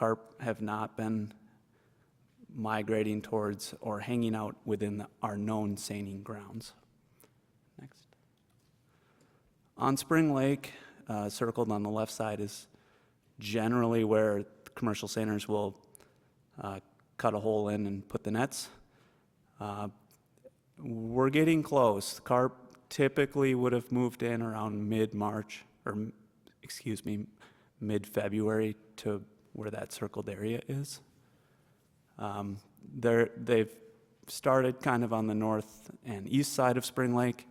Carp have not been migrating towards or hanging out within our known seining grounds. Next. On Spring Lake, circled on the left side, is generally where commercial seiners will cut a hole in and put the nets. We're getting close. Carp typically would have moved in around mid-March, or excuse me, mid-February to where that circled area is. They've started kind of on the north and east side of Spring Lake,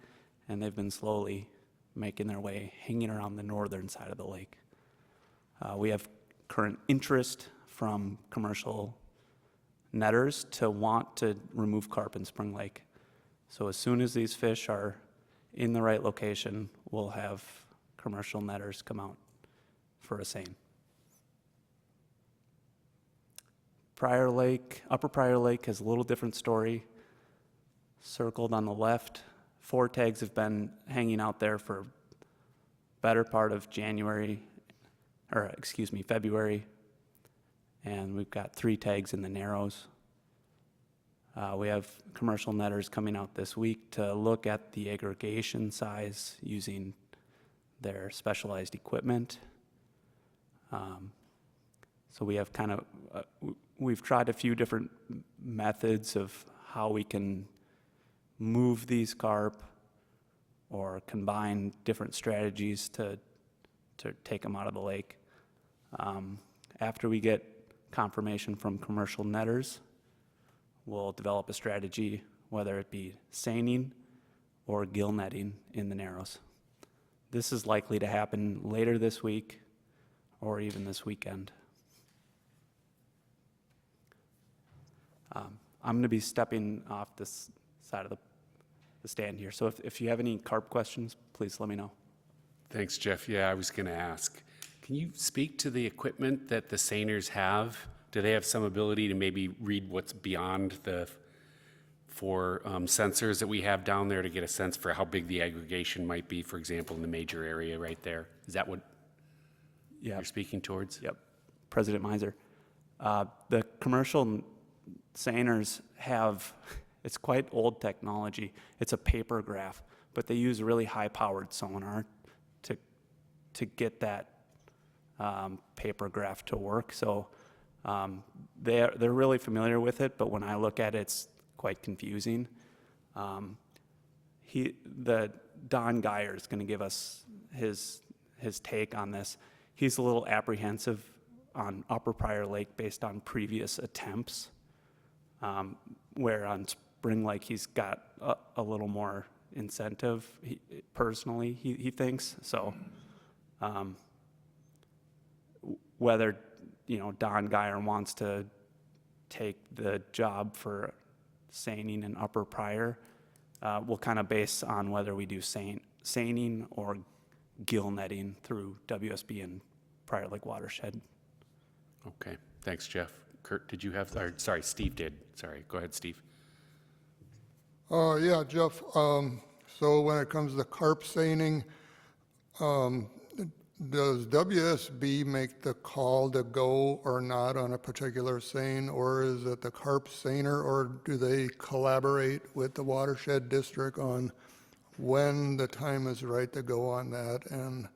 and they've been slowly making their way, hanging around the northern side of the lake. We have current interest from commercial netters to want to remove carp in Spring Lake. So as soon as these fish are in the right location, we'll have commercial netters come out for a seine. Prior Lake, Upper Prior Lake has a little different story. Circled on the left, 4 tags have been hanging out there for better part of February, and we've got 3 tags in the narrows. We have commercial netters coming out this week to look at the aggregation size using their specialized equipment. So we have kind of, we've tried a few different methods of how we can move these carp or combine different strategies to take them out of the lake. After we get confirmation from commercial netters, we'll develop a strategy, whether it be seining or gill netting in the narrows. This is likely to happen later this week or even this weekend. I'm going to be stepping off this side of the stand here. So if you have any carp questions, please let me know. Thanks, Jeff. Yeah, I was going to ask. Can you speak to the equipment that the seiners have? Do they have some ability to maybe read what's beyond the 4 sensors that we have down there to get a sense for how big the aggregation might be, for example, in the major area right there? Is that what you're speaking towards? Yep, President Meiser. The commercial seiners have, it's quite old technology. It's a paper graph, but they use really high-powered sonar to get that paper graph to work. So they're really familiar with it, but when I look at it, it's quite confusing. Don Geyer is going to give us his take on this. He's a little apprehensive on Upper Prior Lake based on previous attempts, where on Spring Lake he's got a little more incentive, personally, he thinks. So whether Don Geyer wants to take the job for seining in Upper Prior will kind of base on whether we do seining or gill netting through WSB and Prior Lake Watershed. Okay, thanks, Jeff. Kurt, did you have, or sorry, Steve did. Sorry, go ahead, Steve. Yeah, Jeff. So when it comes to carp seining, does WSB make the call to go or not on a particular seine, or is it the carp seiner, or do they collaborate with the Watershed District on when the time is right to go on that? And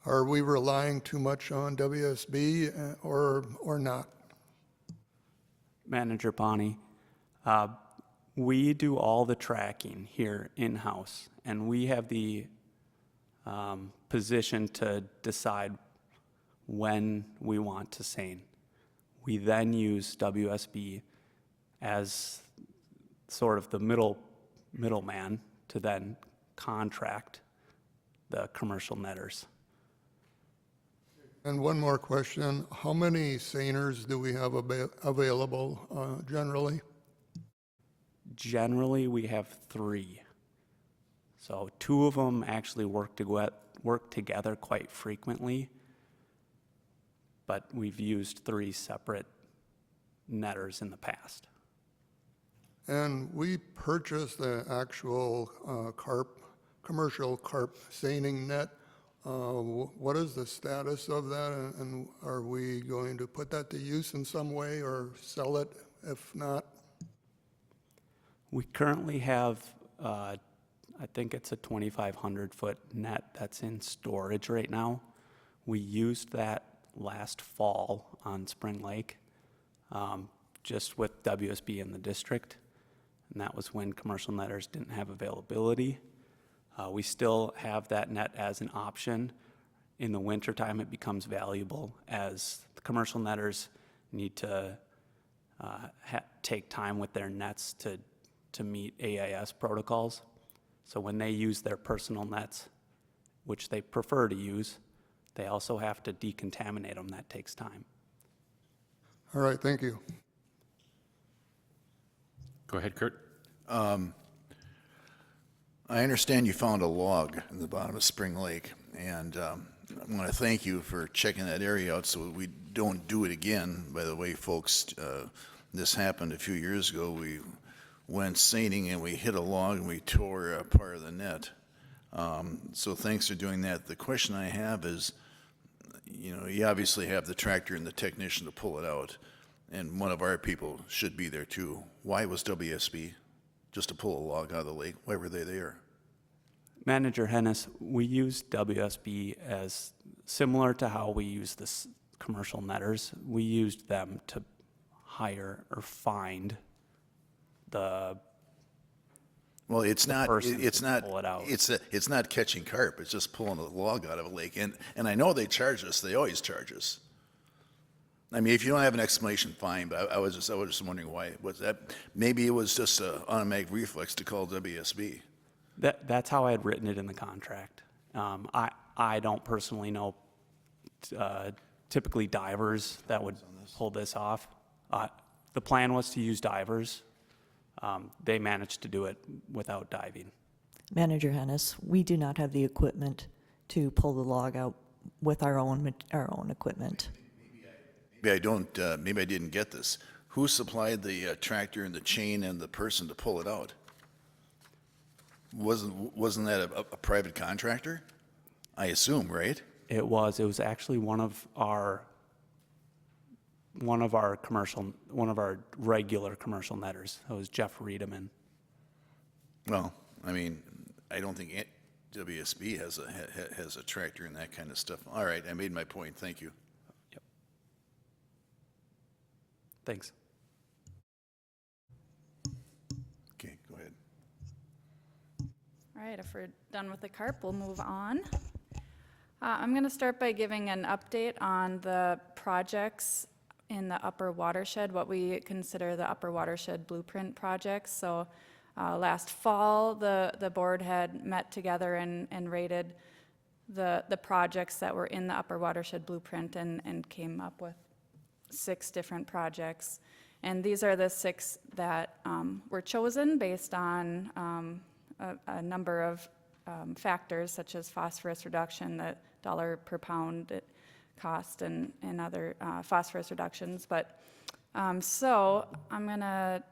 are we relying too much on WSB or not? Manager Pawnee, we do all the tracking here in-house, and we have the position to decide when we want to seine. We then use WSB as sort of the middleman to then contract the commercial netters. And one more question. How many seiners do we have available generally? Generally, we have 3. So 2 of them actually work together quite frequently, but we've used 3 separate netters in the past. And we purchased the actual commercial carp seining net What is the status of that, and are we going to put that to use in some way or sell it if not? We currently have, I think it's a 2,500-foot net that's in storage right now. We used that last fall on Spring Lake, just with WSB in the district, and that was when commercial netters didn't have availability. We still have that net as an option. In the wintertime, it becomes valuable as the commercial netters need to take time with their nets to meet AIS protocols. So when they use their personal nets, which they prefer to use, they also have to decontaminate them. That takes time. All right, thank you. Go ahead, Kurt. I understand you found a log in the bottom of Spring Lake, and I want to thank you for checking that area out so we don't do it again. By the way, folks, this happened a few years ago. We went seining and we hit a log and we tore a part of the net. So thanks for doing that. The question I have is, you obviously have the tractor and the technician to pull it out, and one of our people should be there too. Why was WSB just to pull a log out of the lake? Why were they there? Manager Hennis, we use WSB as similar to how we use this commercial netters. We used them to hire or find the Well, it's not. person It's to not. pull it out. It's not catching carp. It's just pulling a log out of a lake. And I know they charge us. They always charge us. I mean, if you don't have an explanation, fine. But I was just wondering why was that. Maybe it was just an automatic reflex to call WSB. That's how I had written it in the contract. I don't personally know typically divers that would pull this off. The plan was to use divers. They managed to do it without diving. Manager Hennis, we do not have the equipment to pull the log out with our own equipment. Maybe I don't. Maybe I didn't get this. Who supplied the tractor and the chain and the person to pull it out? Wasn't that a private contractor? I assume, right? It was actually one of our regular commercial netters. It was Jeff Riedemann. Well, I mean, I don't think WSB has a tractor and that kind of stuff. All right, I made my point. Thank you. Yep. Thanks. Okay, go ahead. All right, if we're done with the carp, we'll move on. I'm going to start by giving an update on the projects in the upper watershed, what we consider the upper watershed blueprint projects. So last fall, the board had met together and rated the projects that were in the upper watershed blueprint and came up with 6 different projects. And these are the 6 that were chosen based on a number of factors such as phosphorus reduction, the dollar per pound cost, and other phosphorus reductions. But so I'm going to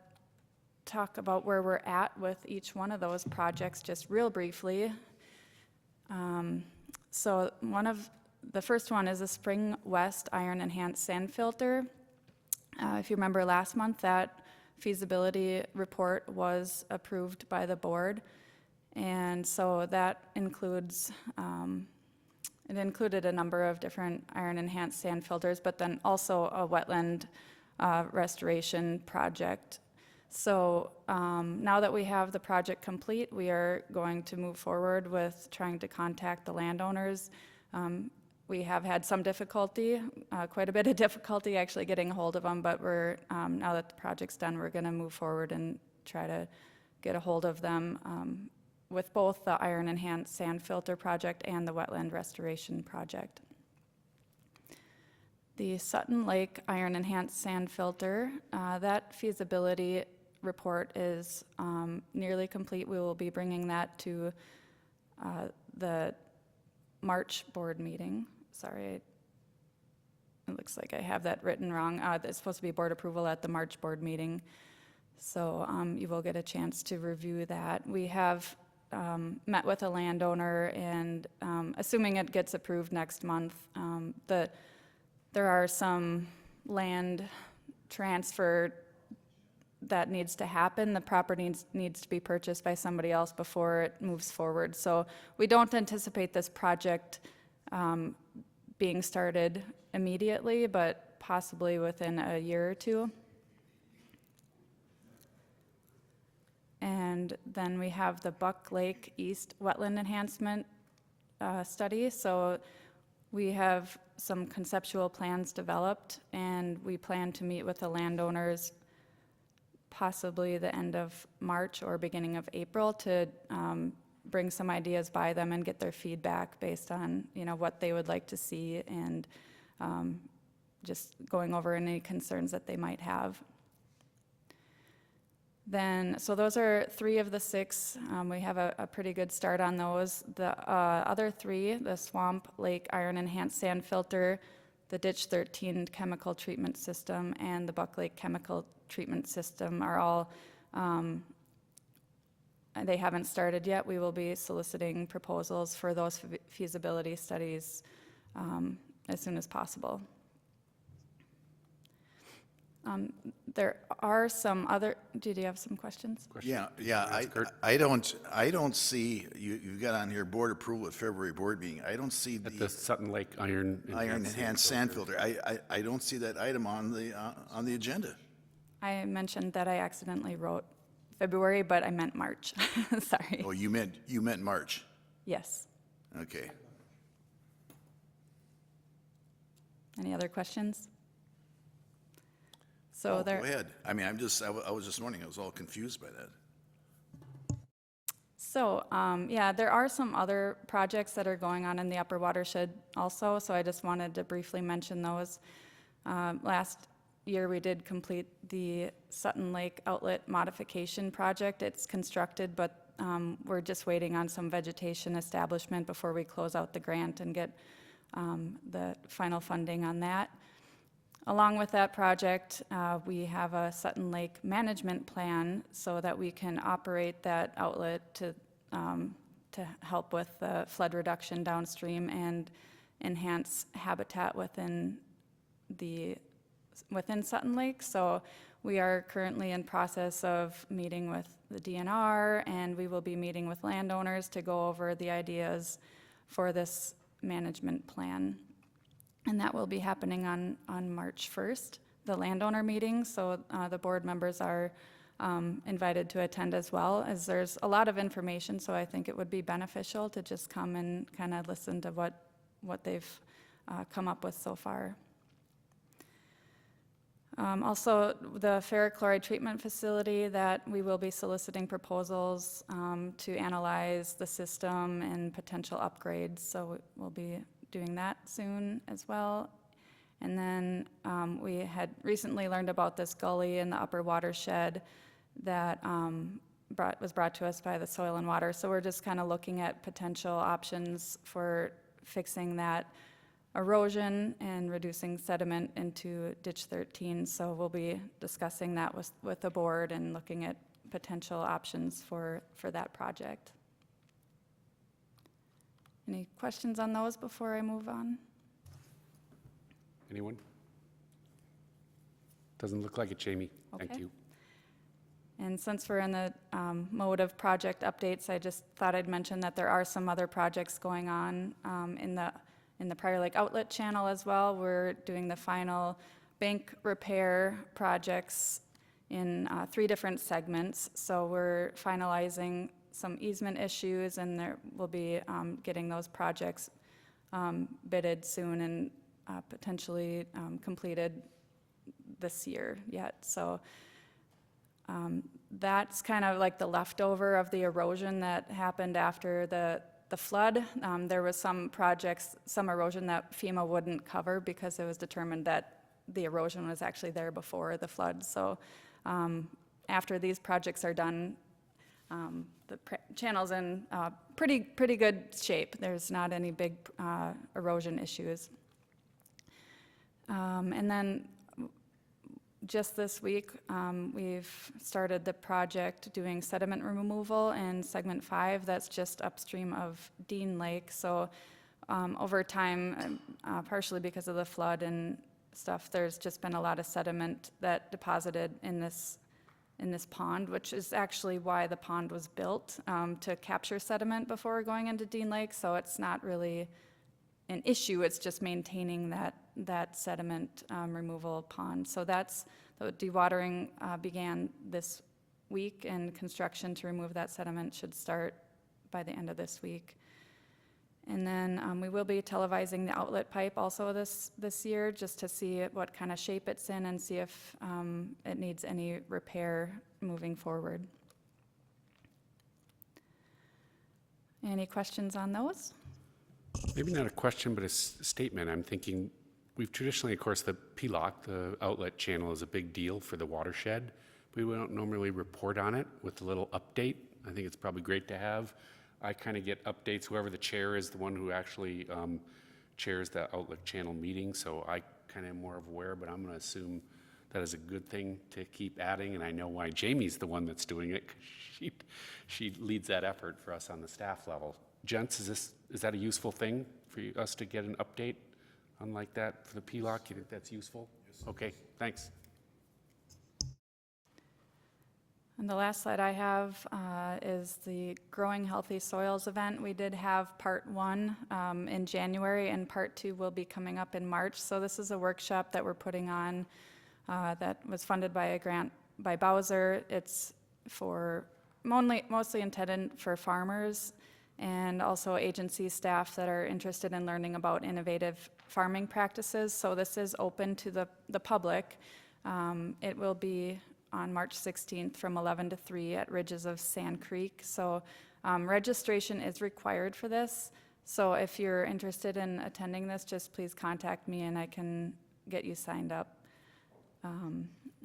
talk about where we're at with each one of those projects just real briefly. So the first one is a Spring West Iron Enhanced Sand Filter. If you remember last month, that feasibility report was approved by the board. And so that includes, it included a number of different iron enhanced sand filters, but then also a wetland restoration project. So now that we have the project complete, we are going to move forward with trying to contact the landowners. We have had some difficulty, quite a bit of difficulty actually getting a hold of them, but we're, now that the project's done, we're gonna move forward and try to get a hold of them with both the iron enhanced sand filter project and the wetland restoration project. The Sutton Lake Iron Enhanced Sand Filter, that feasibility report is nearly complete. We will be bringing that to the March board meeting. Sorry, it looks like I have that written wrong. It's supposed to be board approval at the March board meeting. So you will get a chance to review that. We have met with a landowner, and assuming it gets approved next month, there are some land transfer that needs to happen. The property needs to be purchased by somebody else before it moves forward. So we don't anticipate this project being started immediately, but possibly within a year or two. And then we have the Buck Lake East Wetland Enhancement study. So we have some conceptual plans developed, and we plan to meet with the landowners possibly the end of March or beginning of April to bring some ideas by them and get their feedback based on, you know, what they would like to see, and just going over any concerns that they might have. Then, so those are 3 of the 6. We have a pretty good start on those. The other 3, the Swamp Lake Iron Enhanced Sand Filter, the Ditch 13 Chemical Treatment System, and the Buck Lake Chemical Treatment System are all, they haven't started yet. We will be soliciting proposals for those feasibility studies as soon as possible. There are some other, did you have some questions? Yeah, I don't see, you've got on here board approval at February board meeting. I don't see At the Sutton Lake Iron enhanced sand filter. I don't see that item on the agenda. I mentioned that I accidentally wrote February, but I meant March. Sorry. Oh, you meant March. Yes. Okay. Any other questions? So Go ahead. I mean, I was just wondering, I was all confused by that. So, yeah, there are some other projects that are going on in the upper watershed also, so I just wanted to briefly mention those. Last year, we did complete the Sutton Lake Outlet Modification Project. It's constructed, but we're just waiting on some vegetation establishment before we close out the grant and get the final funding on that. Along with that project, we have a Sutton Lake management plan so that we can operate that outlet to help with the flood reduction downstream and enhance habitat within Sutton Lake. So we are currently in process of meeting with the DNR, and we will be meeting with landowners to go over the ideas for this management plan. And that will be happening on March 1st, the landowner meeting. So the board members are invited to attend as well, as there's a lot of information. So I think it would be beneficial to just come and kind of listen to what they've come up with so far. Also, the ferric chloride treatment facility, that we will be soliciting proposals to analyze the system and potential upgrades. So we'll be doing that soon as well. And then we had recently learned about this gully in the upper watershed that was brought to us by the Soil and Water. So we're just kind of looking at potential options for fixing that erosion and reducing sediment into ditch 13. So we'll be discussing that with the board and looking at potential options for that project. Any questions on those before I move on? Anyone? Doesn't look like it, Jamie. Thank Okay. you. And since we're in the mode of project updates, I just thought I'd mention that there are some other projects going on in the Prior Lake Outlet Channel as well. We're doing the final bank repair projects in 3 different segments. So we're finalizing some easement issues, and there will be getting those projects bidded soon and potentially completed this year yet. So that's kind of like the leftover of the erosion that happened after the flood. There was some projects, some erosion that FEMA wouldn't cover because it was determined that the erosion was actually there before the flood. So after these projects are done, the channel's in pretty good shape. There's not any big erosion issues. And then just this week, we've started the project doing sediment removal in segment 5. That's just upstream of Dean Lake. So over time, partially because of the flood and stuff, there's just been a lot of sediment that deposited in this pond, which is actually why the pond was built, to capture sediment before going into Dean Lake. So it's not really an issue, it's just maintaining that sediment removal pond. So that's, the dewatering began this week, and construction to remove that sediment should start by the end of this week. And then we will be televising the outlet pipe also this year, just to see what kind of shape it's in and see if it needs any repair moving forward. Any questions on those? Maybe not a question, but a statement. I'm thinking, we've traditionally, of course, the PLOC, the outlet channel, is a big deal for the watershed. We don't normally report on it with a little update. I think it's probably great to have. I kind of get updates, whoever the chair is, the one who actually chairs the outlet channel meeting, so I kind of am more aware, but I'm going to assume that is a good thing to keep adding, and I know why Jamie's the one that's doing it, 'cause she leads that effort for us on the staff level. Gents, is that a useful thing for us to get an update on like that for the PLOC? You think that's useful? Yes. Okay, thanks. And the last slide I have is the Growing Healthy Soils event. We did have part 1 in January, and part 2 will be coming up in March. So this is a workshop that we're putting on that was funded by a grant by Bowser. It's for mostly intended for farmers and also agency staff that are interested in learning about innovative farming practices. So this is open to the public. It will be on March 16th from 11 to 3 at Ridges of Sand Creek. So registration is required for this. So if you're interested in attending this, just please contact me and I can get you signed up.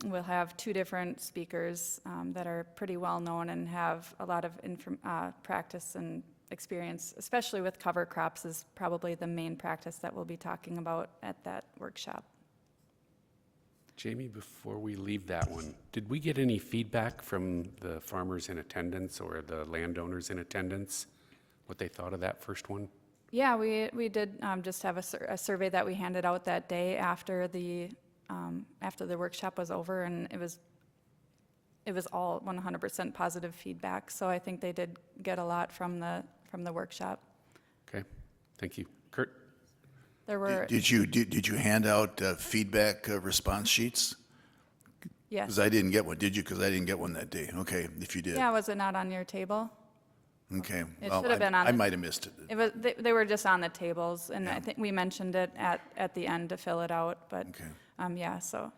We'll have 2 different speakers that are pretty well known and have a lot of practice and experience, especially with cover crops, is probably the main practice that we'll be talking about at that workshop. Jamie, before we leave that one, did we get any feedback from the farmers in attendance or the landowners in attendance, what they thought of that first one? Yeah, we did just have a survey that we handed out that day after the workshop was over, and it was all 100% positive feedback. So I think they did get a lot from the workshop. Okay, thank you. Kurt? There were, Did you hand out feedback response sheets? yes. Because I didn't get one. Did you? Because I didn't get one that day. Okay, if you did. Yeah, was it not on your table? Okay. It Well, should have been on I the- might have missed it. It was, they were just on the tables, and Yeah. I think we mentioned it at the end to fill it out, but, Okay. yeah, so.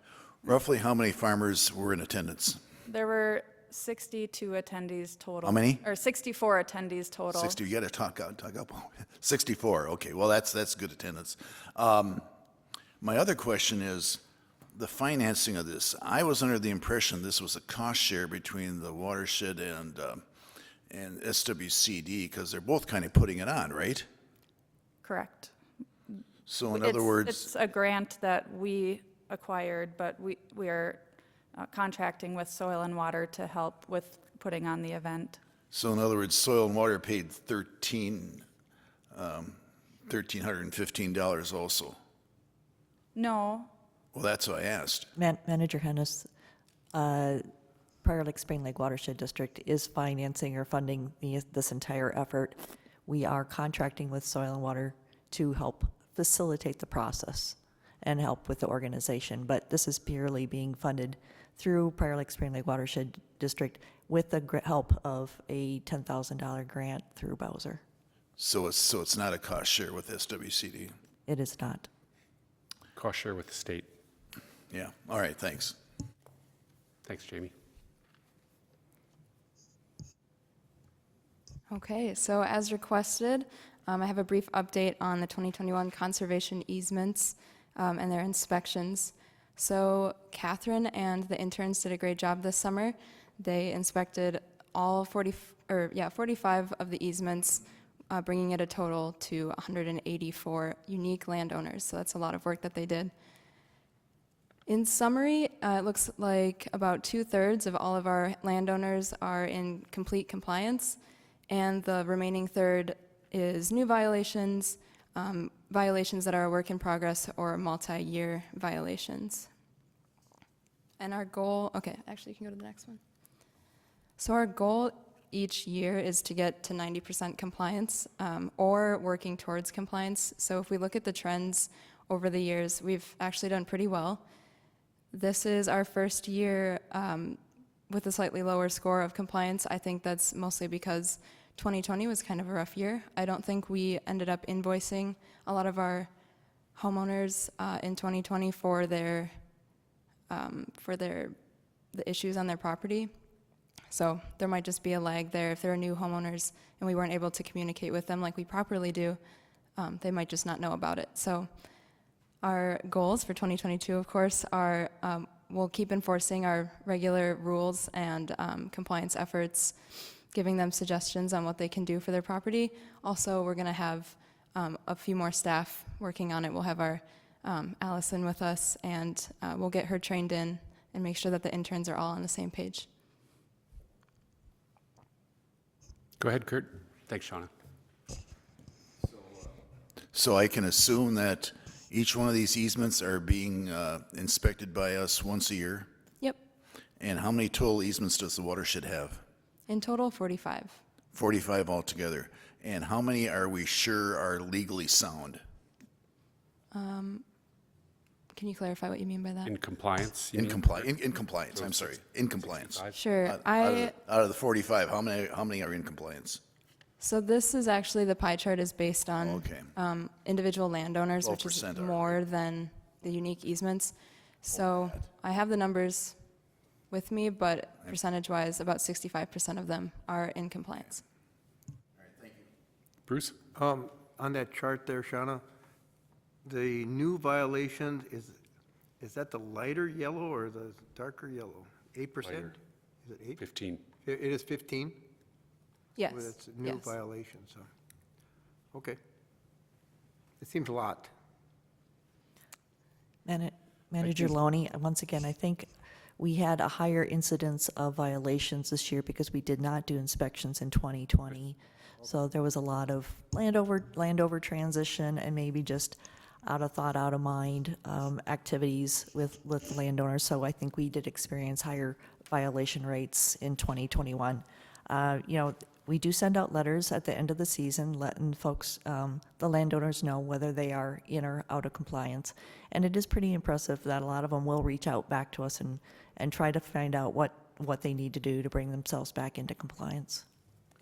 Roughly how many farmers were in attendance? There were 62 attendees total. How many? Or 64 attendees total. 60, you got to talk up. 64, okay, well, that's good attendance. My other question is the financing of this. I was under the impression this was a cost share between the Watershed and SWCD, because they're both kind of putting it on, right? Correct. So in other words, It's a grant that we acquired, but we are contracting with Soil and Water to help with putting on the event. so in other words, Soil and Water paid $1,315 also. No, Well, that's what I asked. Manager Hennis, Prior Lake Spring Lake Watershed District is financing or funding this entire effort. We are contracting with Soil and Water to help facilitate the process and help with the organization, but this is purely being funded through Prior Lake Spring Lake Watershed District with the help of a $10,000 grant through Bowser. So it's not a cost share with SWCD? It is not. Cost share with the state. Yeah, all right, thanks. Thanks, Jamie. Okay, so as requested, I have a brief update on the 2021 conservation easements and their inspections. So Catherine and the interns did a great job this summer. They inspected all 45 of the easements, bringing it a total to 184 unique landowners. So that's a lot of work that they did. In summary, it looks like about 2/3 of all of our landowners are in complete compliance, and the remaining third is new violations, violations that are a work in progress, or multi-year violations. And our goal, okay, actually you can go to the next one. So our goal each year is to get to 90% compliance, or working towards compliance. So if we look at the trends over the years, we've actually done pretty well. This is our first year with a slightly lower score of compliance. I think that's mostly because 2020 was kind of a rough year. I don't think we ended up invoicing a lot of our homeowners in 2020 for the issues on their property. So there might just be a lag there. If there are new homeowners and we weren't able to communicate with them like we properly do, they might just not know about it. So our goals for 2022, of course, are we'll keep enforcing our regular rules and compliance efforts, giving them suggestions on what they can do for their property. Also, we're going to have a few more staff working on it. We'll have our Allison with us, and we'll get her trained in and make sure that the interns are all on the same page. Go ahead, Kurt. Thanks, Shauna. So I can assume that each one of these easements are being inspected by us once a year? Yep. And how many total easements does the watershed have? In total, 45. 45 altogether. And how many are we sure are legally sound? Can you clarify what you mean by that? In compliance? you In mean? compliance, I'm sorry, in compliance. Sure. Out of the 45, how many are in compliance? So this is actually, the pie chart is based on Okay. individual landowners, which 12% is are. more than the unique easements. So I have the numbers with me, but percentage-wise, about 65% of them are in compliance. Bruce? On that chart there, Shauna, the new violation, is that the lighter yellow or the darker yellow? 8%? Lighter. Is it 8? 15. It is 15? Yes. Well, it's a new yes. violation, so, okay. It seems a lot. Manager Loney, once again, I think we had a higher incidence of violations this year because we did not do inspections in 2020. So there was a lot of landover transition and maybe just out of thought, out of mind activities with landowners. So I think we did experience higher violation rates in 2021. We do send out letters at the end of the season, letting folks, the landowners, know whether they are in or out of compliance. And it is pretty impressive that a lot of them will reach out back to us and try to find out what they need to do to bring themselves back into compliance.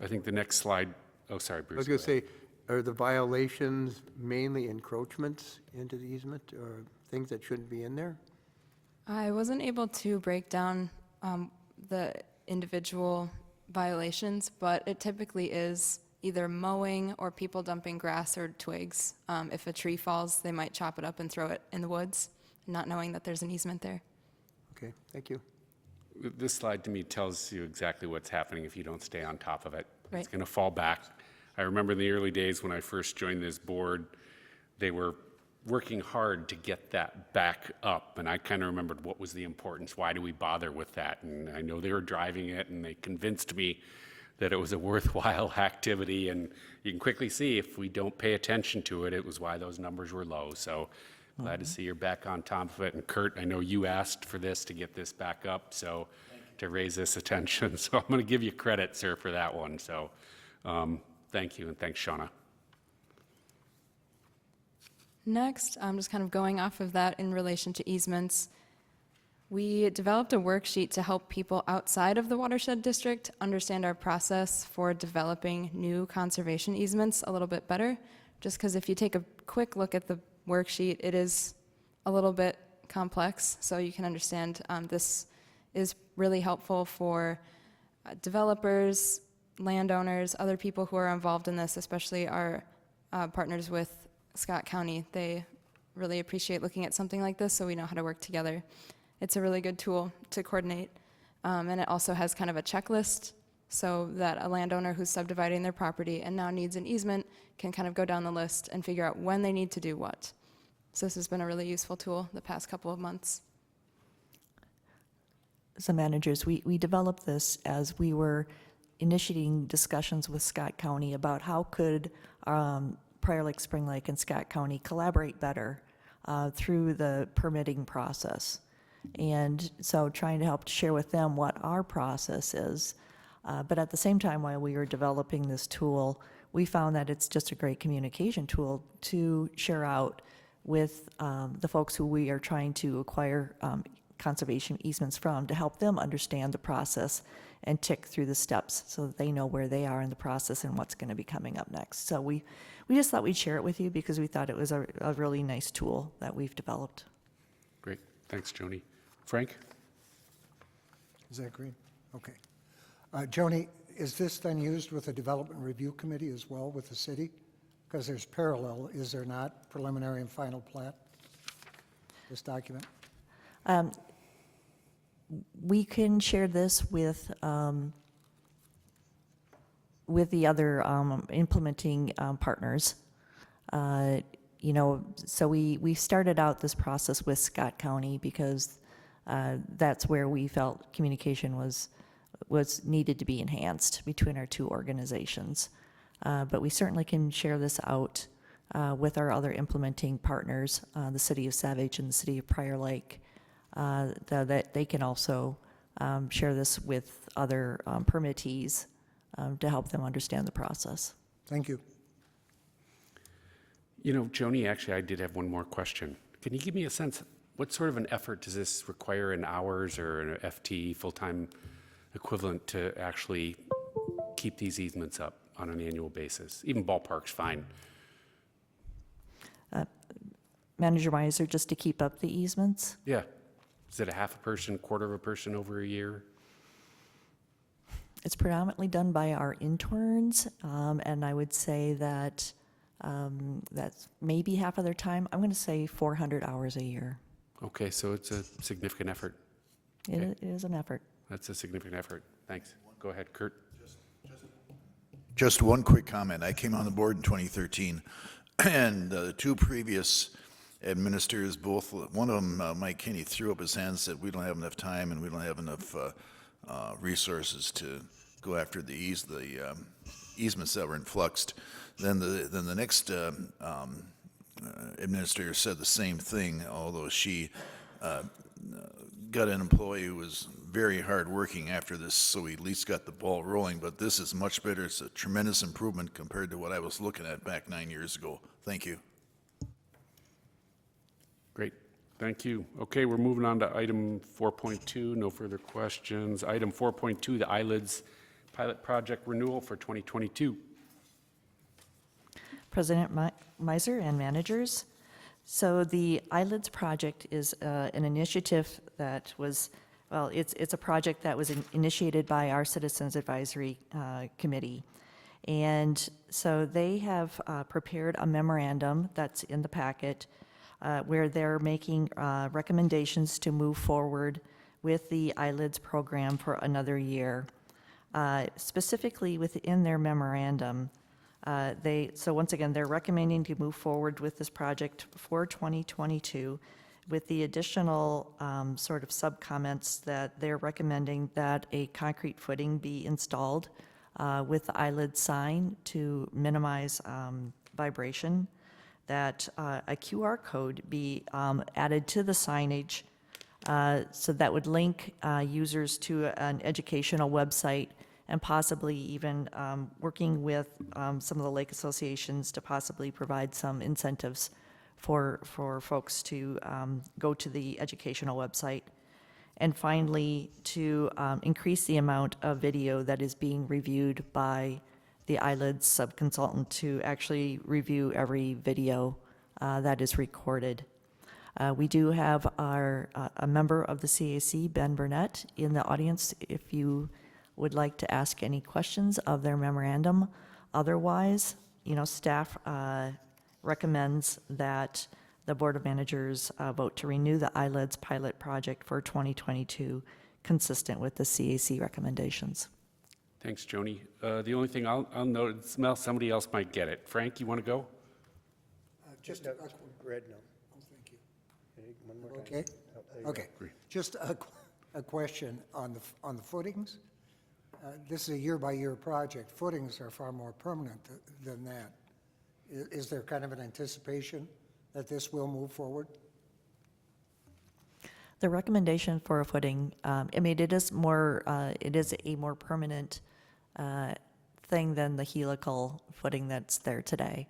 I think the next slide, oh, sorry, Bruce. I was going to say, are the violations mainly encroachments into the easement or things that shouldn't be in there? I wasn't able to break down the individual violations, but it typically is either mowing or people dumping grass or twigs. If a tree falls, they might chop it up and throw it in the woods, not knowing that there's an easement there. Okay, thank you. This slide to me tells you exactly what's happening if you don't stay on top of it. It's Right. going to fall back. I remember in the early days when I first joined this board, they were working hard to get that back up, and I kind of remembered what was the importance. Why do we bother with that? And I know they were driving it, and they convinced me that it was a worthwhile activity, and you can quickly see if we don't pay attention to it, it was why those numbers were low. So glad to see you're back on top of it. And Kurt, I know you asked for this to get this back up, so to raise this attention. So I'm going to give you credit, sir, for that one. So thank you, and thanks, Shauna. Next, I'm just kind of going off of that in relation to easements. We developed a worksheet to help people outside of the watershed district understand our process for developing new conservation easements a little bit better. Just because if you take a quick look at the worksheet, it is a little bit complex, so you can understand this is really helpful for developers, landowners, other people who are involved in this, especially our partners with Scott County. They really appreciate looking at something like this, so we know how to work together. It's a really good tool to coordinate, and it also has kind of a checklist so that a landowner who's subdividing their property and now needs an easement can kind of go down the list and figure out when they need to do what. So this has been a really useful tool the past couple of months. some managers, we developed this as we were initiating discussions with Scott County about how could Prior Lake, Spring Lake, and Scott County collaborate better through the permitting process. And so trying to help share with them what our process is. But at the same time, while we were developing this tool, we found that it's just a great communication tool to share out with the folks who we are trying to acquire conservation easements from, to help them understand the process and tick through the steps so that they know where they are in the process and what's going to be coming up next. So we just thought we'd share it with you because we thought it was a really nice tool that we've developed. Great. Thanks, Joni. Frank? Is that green? Okay. Joni, is this then used with the Development Review Committee as well with the city? Because there's parallel, is there not, preliminary and final plat, this document? We can share this with the other implementing partners. You know, so we started out this process with Scott County because that's where we felt communication was needed to be enhanced between our two organizations. But we certainly can share this out with our other implementing partners, the City of Savage and the City of Prior Lake, that they can also share this with other permittees to help them understand the process. Thank you. You know, Joni, actually, I did have one more question. Can you give me a sense, what sort of an effort does this require in hours or an FT, full-time equivalent, to actually keep these easements up on an annual basis? Even ballpark's fine. Manager Weiser, just to keep up the easements? Yeah. Is it a half a person, quarter of a person over a year? It's predominantly done by our interns, and I would say that that's maybe half of their time. I'm going to say 400 hours a year. Okay, so it's a significant effort. It is an effort. That's a significant effort. Thanks. Go ahead, Kurt. Just one quick comment. I came on the board in 2013, and the two previous administrators, both, one of them, Mike Kinney, threw up his hand and said, we don't have enough time and we don't have enough resources to go after the easements that were influxed. Then the next administrator said the same thing, although she got an employee who was very hardworking after this, so we at least got the ball rolling. But this is much better. It's a tremendous improvement compared to what I was looking at back 9 years ago. Thank you. Great. Thank you. Okay, we're moving on to item 4.2. No further questions. Item 4.2, the eyelids pilot project renewal for 2022. President Meiser and managers. So the eyelids project is an initiative that was, well, it's a project that was initiated by our Citizens Advisory Committee. And so they have prepared a memorandum that's in the packet where they're making recommendations to move forward with the eyelids program for another year. Specifically within their memorandum, so once again, they're recommending to move forward with this project for 2022 with the additional sort of sub-comments that they're recommending that a concrete footing be installed with the eyelid sign to minimize vibration, that a QR code be added to the signage so that would link users to an educational website, and possibly even working with some of the lake associations to possibly provide some incentives for folks to go to the educational website. And finally, to increase the amount of video that is being reviewed by the eyelids subconsultant to actually review every video that is recorded. We do have a member of the CAC, Ben Burnett, in the audience if you would like to ask any questions of their memorandum. Otherwise, staff recommends that the Board of Managers vote to renew the eyelids pilot project for 2022, consistent with the CAC recommendations. Thanks, Joni. The only thing I'll note, somebody else might get it. Frank, you want to go? Just No, a Red, no. thank you. One more time. Okay. Oh, there you go. Okay. Just a question on the footings. This is a year-by-year project. Footings are far more permanent than that. Is there kind of an anticipation that this will move forward? The recommendation for a footing, I mean, it is more, it is a more permanent thing than the helical footing that's there today.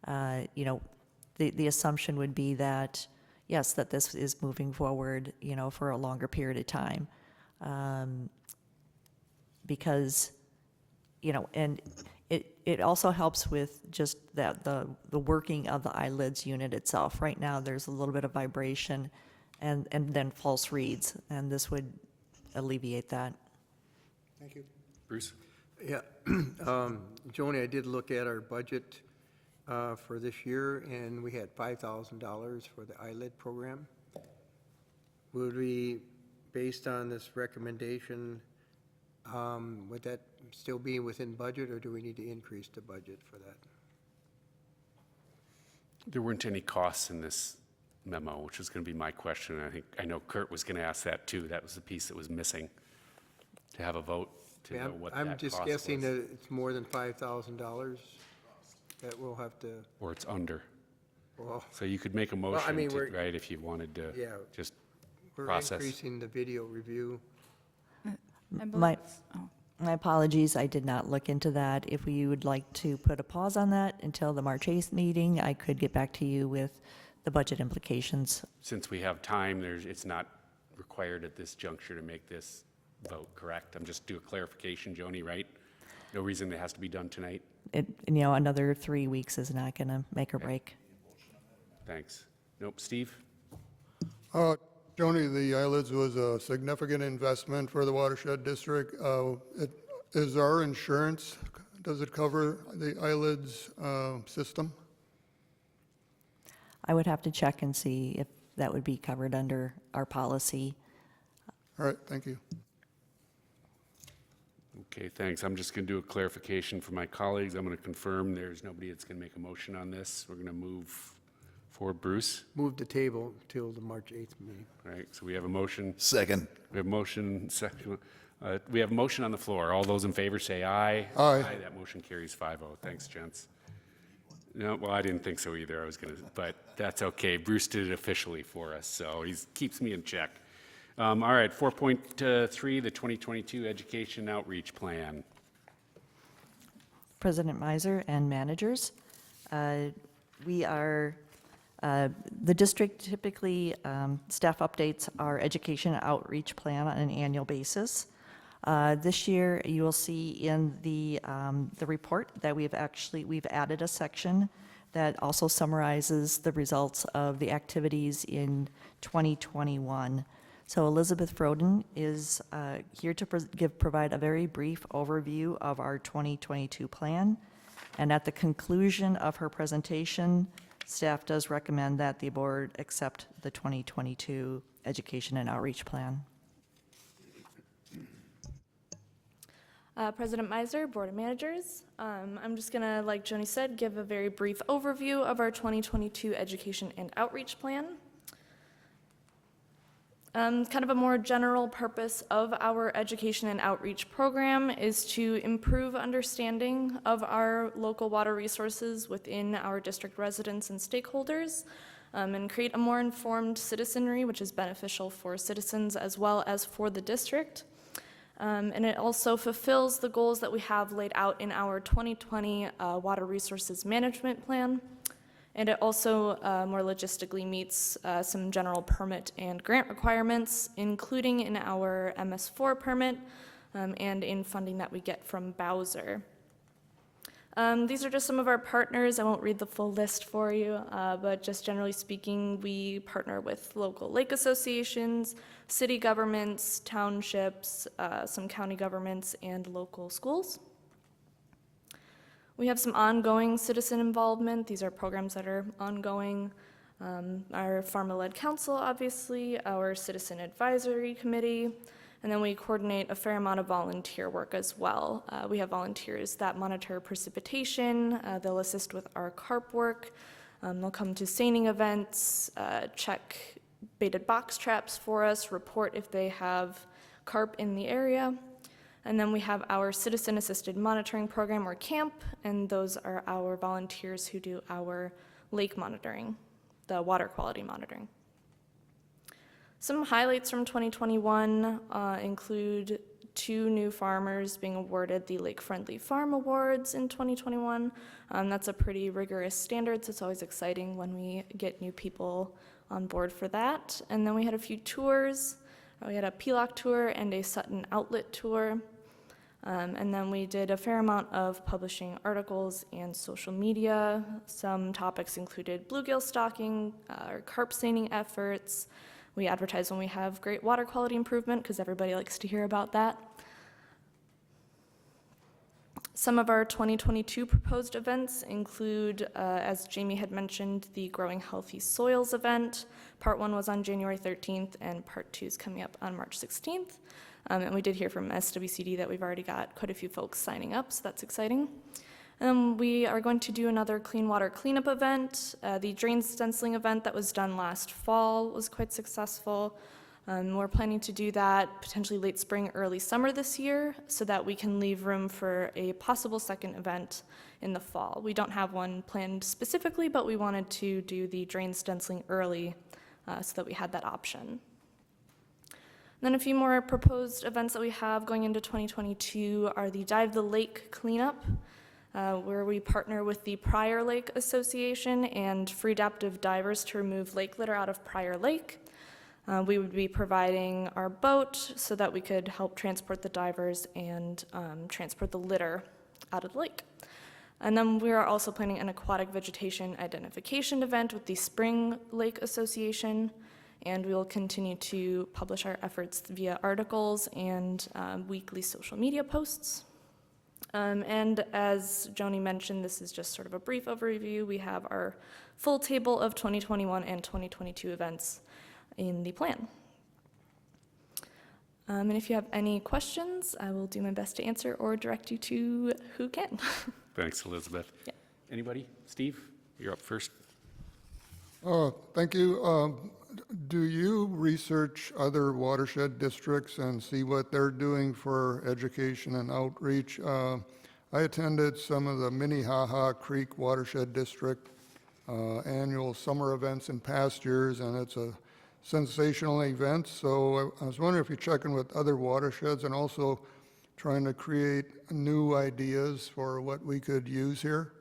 You know, the assumption would be that, yes, that this is moving forward, you know, for a longer period of time. Because, you know, and it also helps with just that the working of the eyelids unit itself. Right now, there's a little bit of vibration and then false reads, and this would alleviate that. Thank you. Bruce? Yeah, Joni, I did look at our budget for this year, and we had $5,000 for the eyelid program. Would we, based on this recommendation, would that still be within budget, or do we need to increase the budget for that? There weren't any costs in this memo, which was going to be my question. I know Kurt was going to ask that too. That was the piece that was missing, to have a vote to know what that cost was. I'm just guessing that it's more than $5,000 that we'll have to, Or it's under. well, So you could make a I motion, mean, to- we're- right, if you wanted to yeah, just we're process. increasing the video review. I My, believe, oh, my apologies, I did not look into that. If you would like to put a pause on that until the March 8th meeting, I could get back to you with the budget implications. Since we have time, it's not required at this juncture to make this vote, correct? I'm just do a clarification, Joni, right? No reason it has to be done tonight? You know, another 3 weeks is not going to make or break. Thanks. Nope, Steve? Joni, the eyelids was a significant investment for the Watershed District. Is our insurance, does it cover the eyelids system? I would have to check and see if that would be covered under our policy. All right, thank you. Okay, thanks. I'm just going to do a clarification for my colleagues. I'm going to confirm there's nobody that's going to make a motion on this. We're going to move forward. Bruce? Move the table till the March 8th meeting. All right, so we have a motion. Second. We have motion, second. We have a motion on the floor. All those in favor say aye. Aye. That motion carries 5-0. Thanks, gents. No, well, I didn't think so either. I was going to, but that's okay. Bruce did it officially for us, so he keeps me in check. All right, 4.3, the 2022 Education Outreach Plan. President Miser and managers, we are, the district typically, staff updates our education outreach plan on an annual basis. This year, you will see in the report that we've added a section that also summarizes the results of the activities in 2021. So Elizabeth Froden is here to provide a very brief overview of our 2022 plan. And at the conclusion of her presentation, staff does recommend that the board accept the 2022 Education and Outreach Plan. President Miser, Board of Managers. I'm just going to, like Joni said, give a very brief overview of our 2022 Education and Outreach Plan. Kind of a more general purpose of our education and outreach program is to improve understanding of our local water resources within our district residents and stakeholders, and create a more informed citizenry, which is beneficial for citizens as well as for the district. And it also fulfills the goals that we have laid out in our 2020 Water Resources Management Plan. And it also more logistically meets some general permit and grant requirements, including in our MS4 permit and in funding that we get from Bowser. These are just some of our partners. I won't read the full list for you, but just generally speaking, we partner with local lake associations, city governments, townships, some county governments, and local schools. We have some ongoing citizen involvement. These are programs that are ongoing. Our Farmer-led council, obviously, our citizen advisory committee, and then we coordinate a fair amount of volunteer work as well. We have volunteers that monitor precipitation. They'll assist with our CARP work. They'll come to seining events, check baited box traps for us, report if they have carp in the area. And then we have our citizen-assisted monitoring program, or CAMP, and those are our volunteers who do our lake monitoring, the water quality monitoring. Some highlights from 2021 include 2 new farmers being awarded the Lake Friendly Farm Awards in 2021. That's a pretty rigorous standard, so it's always exciting when we get new people on board for that. And then we had a few tours. We had a Pelock tour and a Sutton Outlet tour. And then we did a fair amount of publishing articles and social media. Some topics included bluegill stocking, our carp seining efforts. We advertise when we have great water quality improvement because everybody likes to hear about that. Some of our 2022 proposed events include, as Jamie had mentioned, the Growing Healthy Soils event. Part 1 was on January 13th, and Part 2 is coming up on March 16th. And we did hear from SWCD that we've already got quite a few folks signing up, so that's exciting. We are going to do another clean water cleanup event. The drain stenciling event that was done last fall was quite successful. We're planning to do that potentially late spring, early summer this year, so that we can leave room for a possible second event in the fall. We don't have one planned specifically, but we wanted to do the drain stenciling early so that we had that option. And then a few more proposed events that we have going into 2022 are the Dive the Lake cleanup, where we partner with the Prior Lake Association and free adaptive divers to remove lake litter out of Prior Lake. We would be providing our boat so that we could help transport the divers and transport the litter out of the lake. And then we are also planning an aquatic vegetation identification event with the Spring Lake Association, and we will continue to publish our efforts via articles and weekly social media posts. And as Joni mentioned, this is just sort of a brief overview. We have our full table of 2021 and 2022 events in the plan. And if you have any questions, I will do my best to answer or direct you to who can. Thanks, Elizabeth. Yeah. Anybody? Steve, you're up first. Thank you. Do you research other watershed districts and see what they're doing for education and outreach? I attended some of the Minnehaha Creek Watershed District annual summer events in past years, and it's a sensational event. So I was wondering if you're checking with other watersheds and also trying to create new ideas for what we could use here.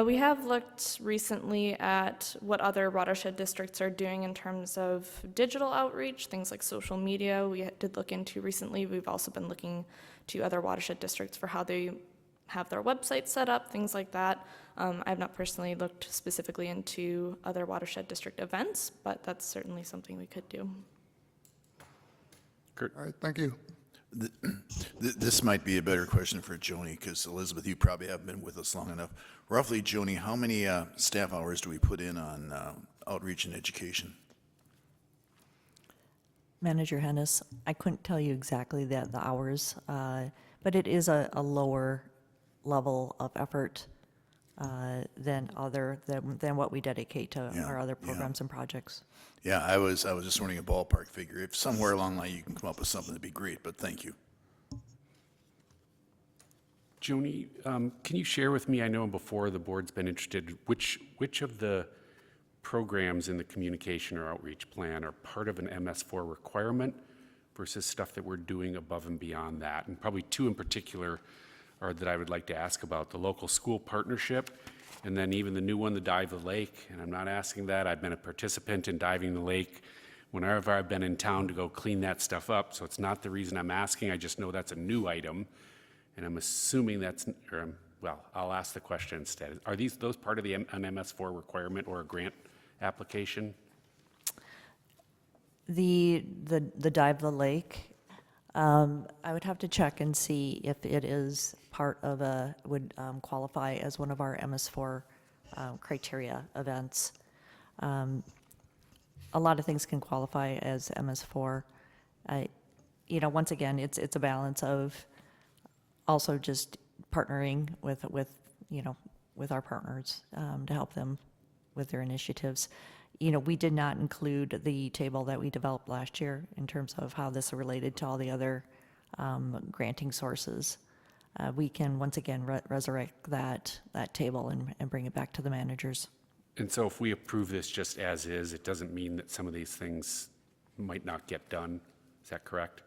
We have looked recently at what other watershed districts are doing in terms of digital outreach, things like social media. We did look into recently. We've also been looking to other watershed districts for how they have their website set up, things like that. I've not personally looked specifically into other watershed district events, but that's certainly something we could do. Kurt. All right, thank you. This might be a better question for Joni, because Elizabeth, you probably haven't been with us long enough. Roughly, Joni, how many staff hours do we put in on outreach and education? Manager Hennis, I couldn't tell you exactly the hours, but it is a lower level of effort than what we dedicate to our other programs and projects. Yeah, I was just wondering a ballpark figure. If somewhere along the line you can come up with something, that'd be great, but thank you. Joni, can you share with me, I know before the board's been interested, which of the programs in the communication or outreach plan are part of an MS4 requirement versus stuff that we're doing above and beyond that? And probably 2 in particular are that I would like to ask about: the local school partnership, and then even the new one, the Dive the Lake. And I'm not asking that. I've been a participant in diving the lake whenever I've been in town to go clean that stuff up. So it's not the reason I'm asking. I just know that's a new item. And I'm assuming that's, well, I'll ask the question instead. Are those part of an MS4 requirement or a grant application? The Dive the Lake, I would have to check and see if it is part of would qualify as one of our MS4 criteria events. A lot of things can qualify as MS4. Once again, it's a balance of also just partnering with our partners to help them with their initiatives. You know, we did not include the table that we developed last year in terms of how this related to all the other granting sources. We can once again resurrect that table and bring it back to the managers. And so if we approve this just as is, it doesn't mean that some of these things might not get done. Is that correct?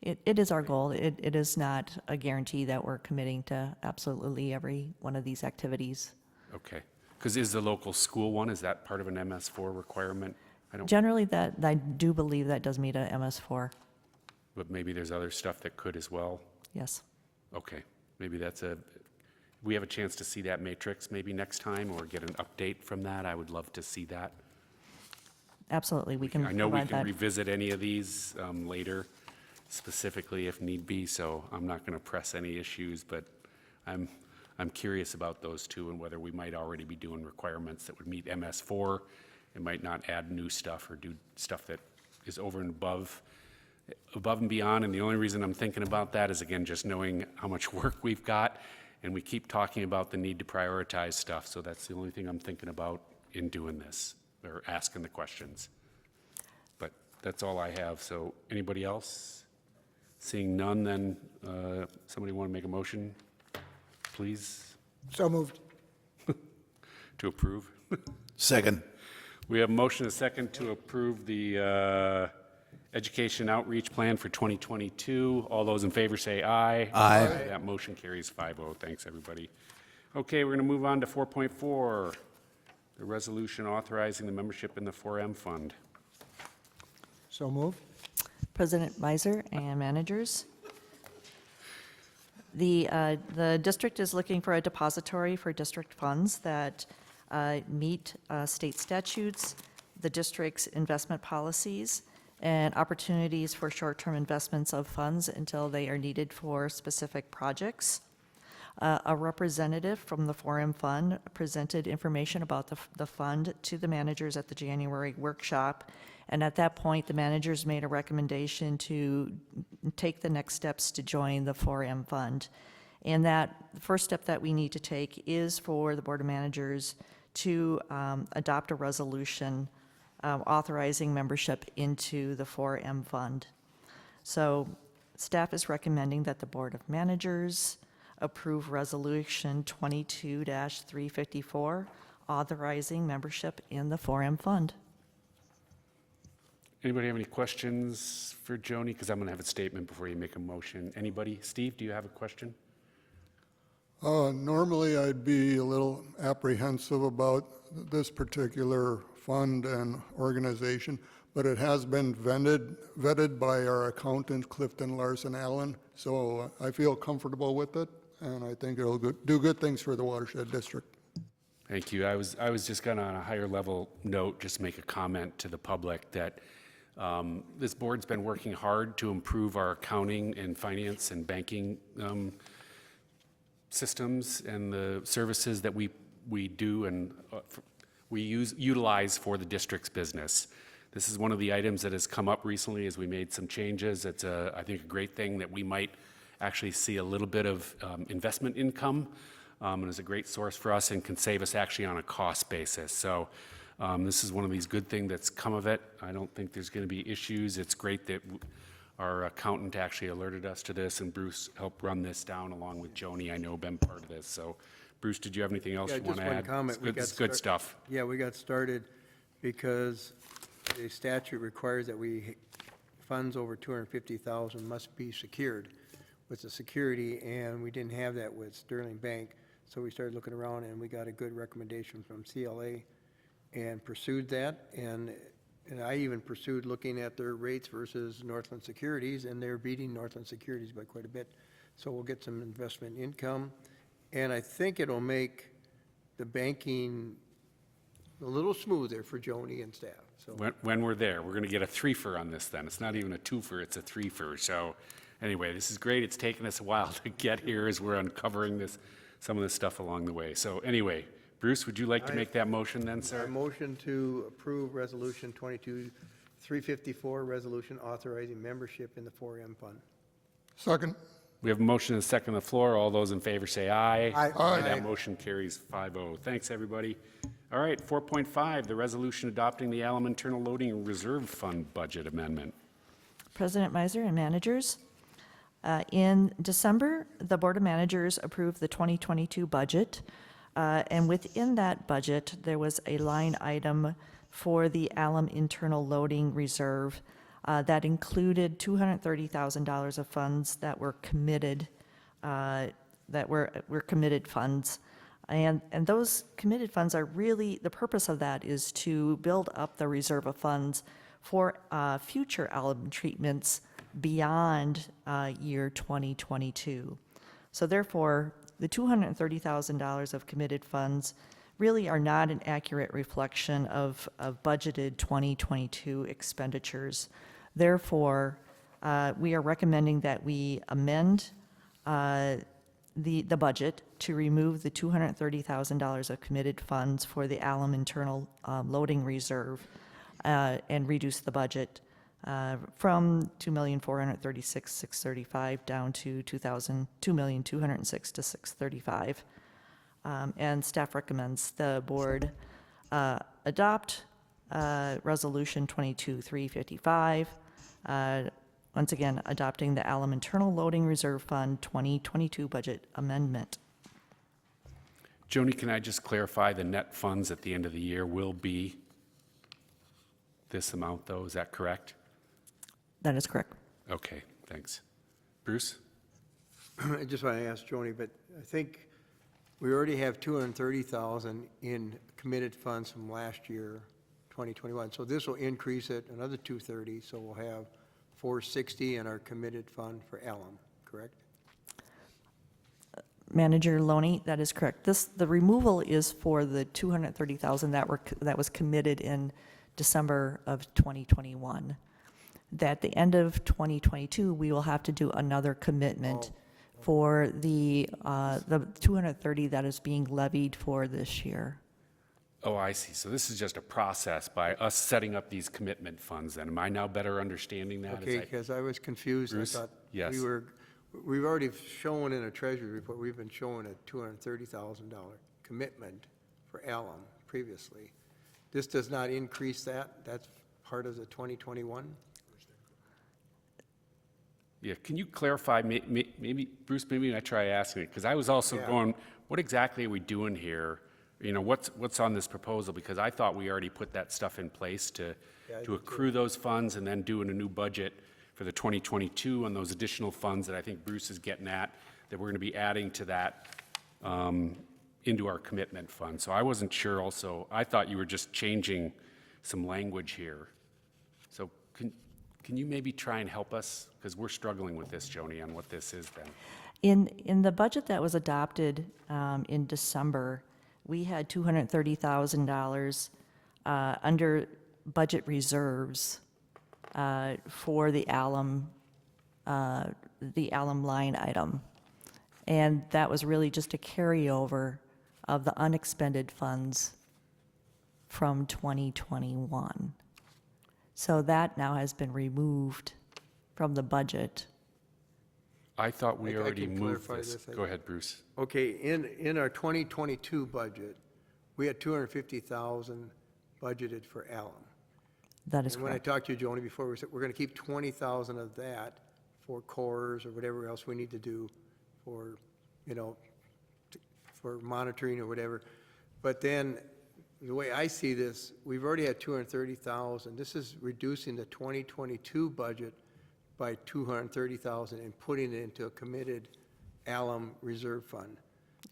It is our goal. It is not a guarantee that we're committing to absolutely every one of these activities. Okay. Because is the local school one, is that part of an MS4 requirement? I don't, Generally, I do believe that does meet a MS4, but maybe there's other stuff that could as well. yes. Okay. Maybe we have a chance to see that matrix maybe next time or get an update from that. I would love to see that. Absolutely, we can I know we provide can that. revisit any of these later, specifically if need be, so I'm not going to press any issues, but I'm curious about those two and whether we might already be doing requirements that would meet MS4 and might not add new stuff or do stuff that is over and above and beyond. And the only reason I'm thinking about that is, again, just knowing how much work we've got, and we keep talking about the need to prioritize stuff, so that's the only thing I'm thinking about in doing this, or asking the questions. But that's all I have, so anybody else? Seeing none, then somebody want to make a motion, please, So moved. to approve? Second. We have a motion and a second to approve the Education Outreach Plan for 2022. All those in favor say aye. Aye. That motion carries 5-0. Thanks, everybody. Okay, we're going to move on to 4.4, the resolution authorizing the membership in the 4M Fund. So moved. President Meiser and managers. The district is looking for a depository for district funds that meet state statutes, the district's investment policies, and opportunities for short-term investments of funds until they are needed for specific projects. A representative from the 4M Fund presented information about the fund to the managers at the January workshop, and at that point, the managers made a recommendation to take the next steps to join the 4M Fund. And that the first step that we need to take is for the Board of Managers to adopt a resolution authorizing membership into the 4M Fund. So staff is recommending that the Board of Managers approve Resolution 22-354, authorizing membership in the 4M Fund. Anybody have any questions for Joni? Because I'm going to have a statement before you make a motion. Anybody? Steve, do you have a question? Normally, I'd be a little apprehensive about this particular fund and organization, but it has been vetted by our accountant, Clifton Larson Allen, so I feel comfortable with it, and I think it'll do good things for the Watershed District. Thank you. I was just going to, on a higher level note, just make a comment to the public that this board's been working hard to improve our accounting and finance and banking systems and the services that we do and we utilize for the district's business. This is one of the items that has come up recently as we made some changes. It's I think a great thing that we might actually see a little bit of investment income, and is a great source for us and can save us actually on a cost basis. So this is one of these good things that's come of it. I don't think there's going to be issues. It's great that our accountant actually alerted us to this, and Bruce helped run this down along with Joni. I know been part of this. So Bruce, did you have anything else you want to add? Yeah, just one comment. It's good stuff. Yeah, we got started because the statute requires that funds over $250,000 must be secured with the security, and we didn't have that with Sterling Bank. So we started looking around, and we got a good recommendation from CLA and pursued that. And I even pursued looking at their rates versus Northland Securities, and they're beating Northland Securities by quite a bit. So we'll get some investment income. And I think it'll make the banking a little smoother for Joni and staff. So When we're there, we're going to get a threefer on this then. It's not even a twofer, it's a threefer. So anyway, this is great. It's taken us a while to get here as we're uncovering some of this stuff along the way. So anyway, Bruce, would you like to make that motion then, a sir? motion to approve Resolution 22-354, resolution authorizing membership in the 4M Fund. Second. We have a motion and a second on the floor. All those in favor say aye. Aye. Aye. That motion carries 5-0. Thanks, everybody. All right, 4.5, the resolution adopting the Alum Internal Loading Reserve Fund budget amendment. President Meiser and managers, in December, the Board of Managers approved the 2022 budget, and within that budget, there was a line item for the Alum Internal Loading Reserve that included $230,000 of funds that were committed, that were committed funds. And those committed funds are really, the purpose of that is to build up the reserve of funds for future alum treatments beyond year 2022. So therefore, the $230,000 of committed funds really are not an accurate reflection of budgeted 2022 expenditures. Therefore, we are recommending that we amend the budget to remove the $230,000 of committed funds for the Alum Internal Loading Reserve and reduce the budget from $2,436,635 down to $2,206,635. And staff recommends the board adopt Resolution 22-355, once again, adopting the Alum Internal Loading Reserve Fund 2022 budget amendment. Joni, can I just clarify, the net funds at the end of the year will be this amount, though, is that correct? That is correct. Okay, thanks. Bruce? I just want to ask Joni, but I think we already have 230,000 in committed funds from last year, 2021. So this will increase it another 230, so we'll have 460 in our committed fund for alum, correct? Manager Loney, that is correct. The removal is for the 230,000 that was committed in December of 2021. That at the end of 2022, we will have to do another commitment for the 230 that is being levied for this year. Oh, I see. So this is just a process by us setting up these commitment funds, then. Am I now better understanding that? Okay, because I was confused. Bruce? I thought Yes. we've already shown in a treasury report, we've been showing a $230,000 commitment for alum previously. This does not increase that? That's part of the 2021? Yeah, can you clarify, maybe, Bruce, maybe I try asking it, because I was also going, what exactly are we doing here? You know, what's on this proposal? Because I thought we already put that stuff in place to accrue those funds and then doing a new budget for the 2022 on those additional funds that I think Bruce is getting at, that we're going to be adding to that into our commitment fund. So I wasn't sure also, I thought you were just changing some language here. So can you maybe try and help us? Because we're struggling with this, Joni, on what this is then. In the budget that was adopted in December, we had $230,000 under budget reserves for the alum line item. And that was really just a carryover of the unexpended funds from 2021. So that now has been removed from the budget. I thought we I already can moved clarify this. this, I Go ahead, Bruce. Okay, in our 2022 budget, we had 250,000 budgeted for alum. That is And when I correct. talked to you, Joni, before, we said we're going to keep 20,000 of that for cores or whatever else we need to do for, for monitoring or whatever. But then, the way I see this, we've already had 230,000. This is reducing the 2022 budget by 230,000 and putting it into a committed alum reserve fund.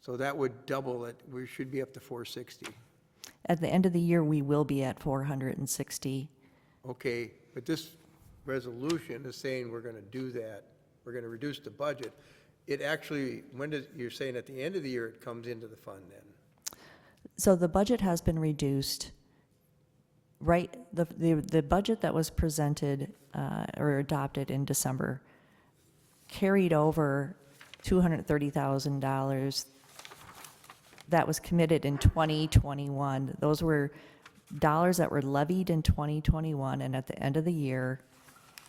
So that would double it. We should be up to 460. At the end of the year, we will be at 460. Okay, but this resolution is saying we're going to do that. We're going to reduce the budget. It actually, you're saying at the end of the year, it comes into the fund then? So the budget has been reduced, right? The budget that was presented or adopted in December carried over $230,000 that was committed in 2021. Those were dollars that were levied in 2021, and at the end of the year,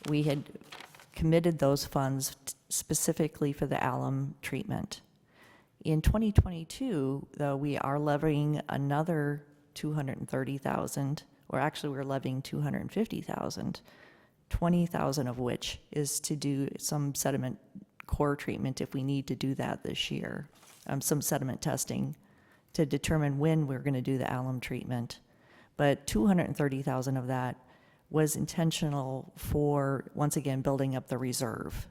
we had committed those funds specifically for the alum treatment. In 2022, though, we are levying another 230,000, or actually we're levying 250,000, 20,000 of which is to do some sediment core treatment if we need to do that this year, some sediment testing to determine when we're going to do the alum treatment. But 230,000 of that was intentional for, once again, building up the reserve.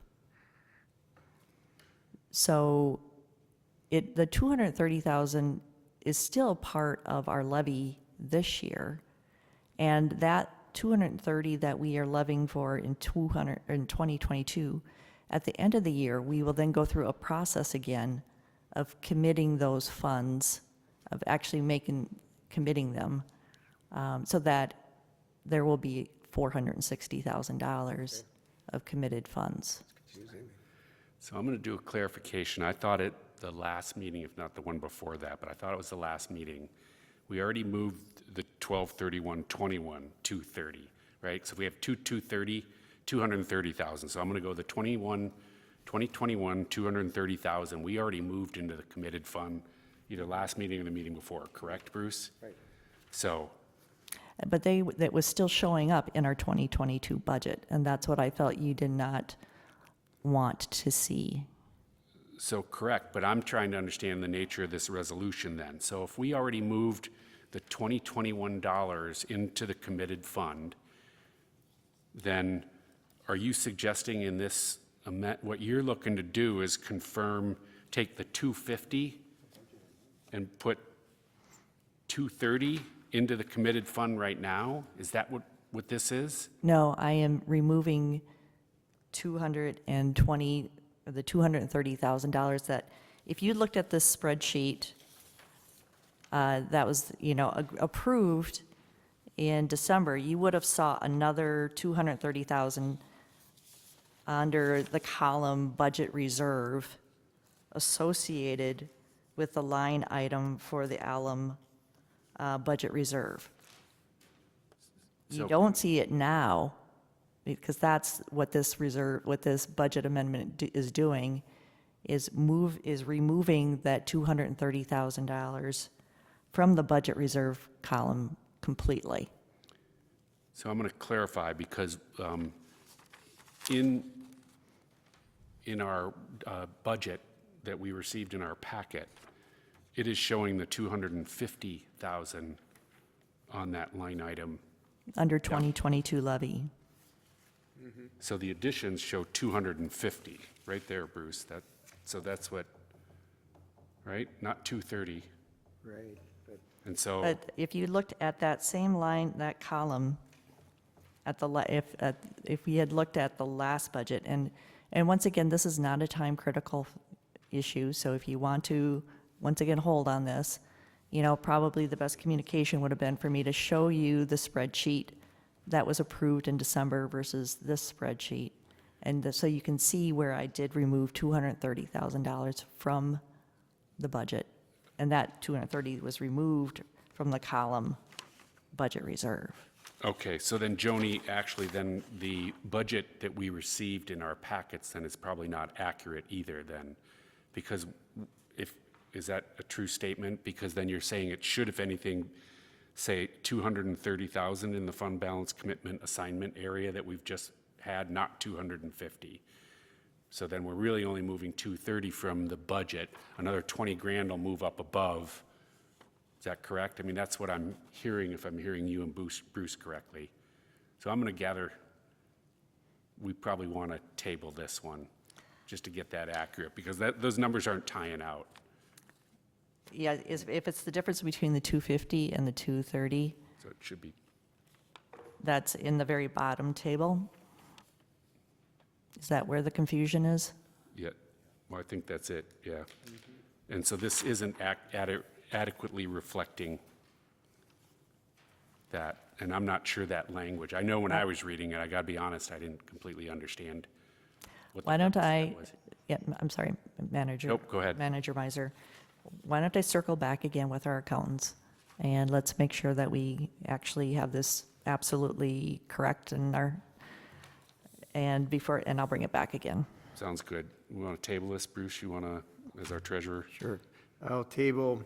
So the 230,000 is still part of our levy this year. And that 230 that we are levying for in 2022, at the end of the year, we will then go through a process again of committing those funds, of actually committing them, so that there will be $460,000 of committed funds. So I'm going to do a clarification. I thought at the last meeting, if not the one before that, but I thought it was the last meeting, we already moved the 12/31/21, 230, right? So we have 230,000. So I'm going to go the 2021, 230,000. We already moved into the committed fund, either last meeting or the meeting before, correct, Bruce? Right. So, But that was still showing up in our 2022 budget, and that's what I felt you did not want to see. so correct, but I'm trying to understand the nature of this resolution then. So if we already moved the 2021 dollars into the committed fund, then are you suggesting in this what you're looking to do is confirm, take the 250 and put 230 into the committed fund right now? Is that what this is? No, I am removing the $230,000 that, if you looked at this spreadsheet, that was, approved in December, you would have saw another 230,000 under the column budget reserve associated with the line item for the alum budget reserve. You So- don't see it now, because that's what this budget amendment is doing, is removing that $230,000 from the budget reserve column completely. So I'm going to clarify because in our budget that we received in our packet, it is showing the 250,000 on that line item. Under 2022 levy. So the additions show 250, right there, Bruce. So that's what, right? Not 230. Right, but And so, But if you looked at that same line, that column, if we had looked at the last budget, and once again, this is not a time-critical issue, so if you want to, once again, hold on this, probably the best communication would have been for me to show you the spreadsheet that was approved in December versus this spreadsheet. And so you can see where I did remove $230,000 from the budget. And that 230 was removed from the column budget reserve. okay, so then Joni, actually then the budget that we received in our packets then is probably not accurate either then. Because is that a true statement? Because then you're saying it should, if anything, say 230,000 in the fund balance commitment assignment area that we've just had, not 250. So then we're really only moving 230 from the budget. Another 20 grand will move up above. Is that correct? I mean, that's what I'm hearing, if I'm hearing you and Bruce correctly. So I'm going to gather we probably want to table this one just to get that accurate, because those numbers aren't tying out. Yeah, if it's the difference between the 250 and the 230, So it should be, that's in the very bottom table. Is that where the confusion is? yeah, well, I think that's it, yeah. And so this isn't adequately reflecting that, and I'm not sure that language. I know when I was reading it, I got to be honest, I didn't completely understand what the Why don't purpose of I, that was. yeah, I'm sorry, Manager. Nope, go ahead. Manager Meiser. Why don't I circle back again with our accountants, and let's make sure that we actually have this absolutely correct and I'll bring it back again. Sounds good. We want to table this, Bruce, you want to, as our treasurer? sure. I'll table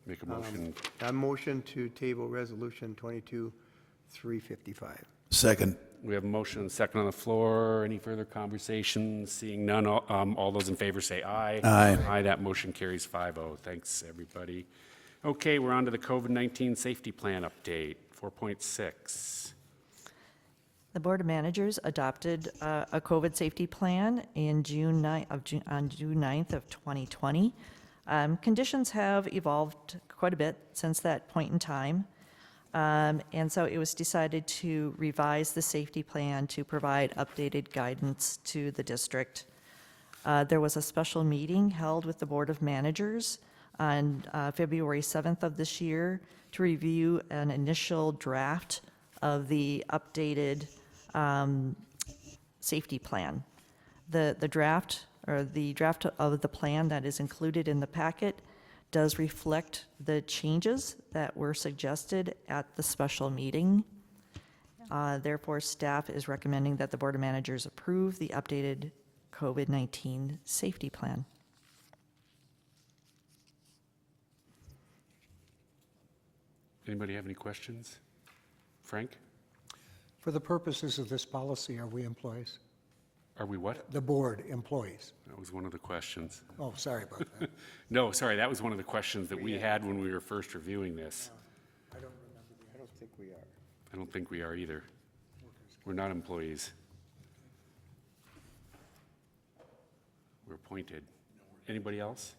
Make a motion. I motion to table Resolution 22-355. Second. We have a motion and a second on the floor. Any further conversations? Seeing none, all those in favor say aye. Aye. Aye, that motion carries 5-0. Thanks, everybody. Okay, we're on to the COVID-19 safety plan update, 4.6. The Board of Managers adopted a COVID safety plan in June 9th of 2020. Conditions have evolved quite a bit since that point in time. And so it was decided to revise the safety plan to provide updated guidance to the district. There was a special meeting held with the Board of Managers on February 7th of this year to review an initial draft of the updated safety plan. The draft of the plan that is included in the packet does reflect the changes that were suggested at the special meeting. Therefore, staff is recommending that the Board of Managers approve the updated COVID-19 safety plan. Anybody have any questions? Frank? For the purposes of this policy, are we employees? Are we what? The board employees? That was one of the questions. Oh, sorry about that. No, sorry, that was one of the questions that we had when we were first reviewing this. I don't think we are. I don't think we are either. We're not employees. We're appointed. Anybody else?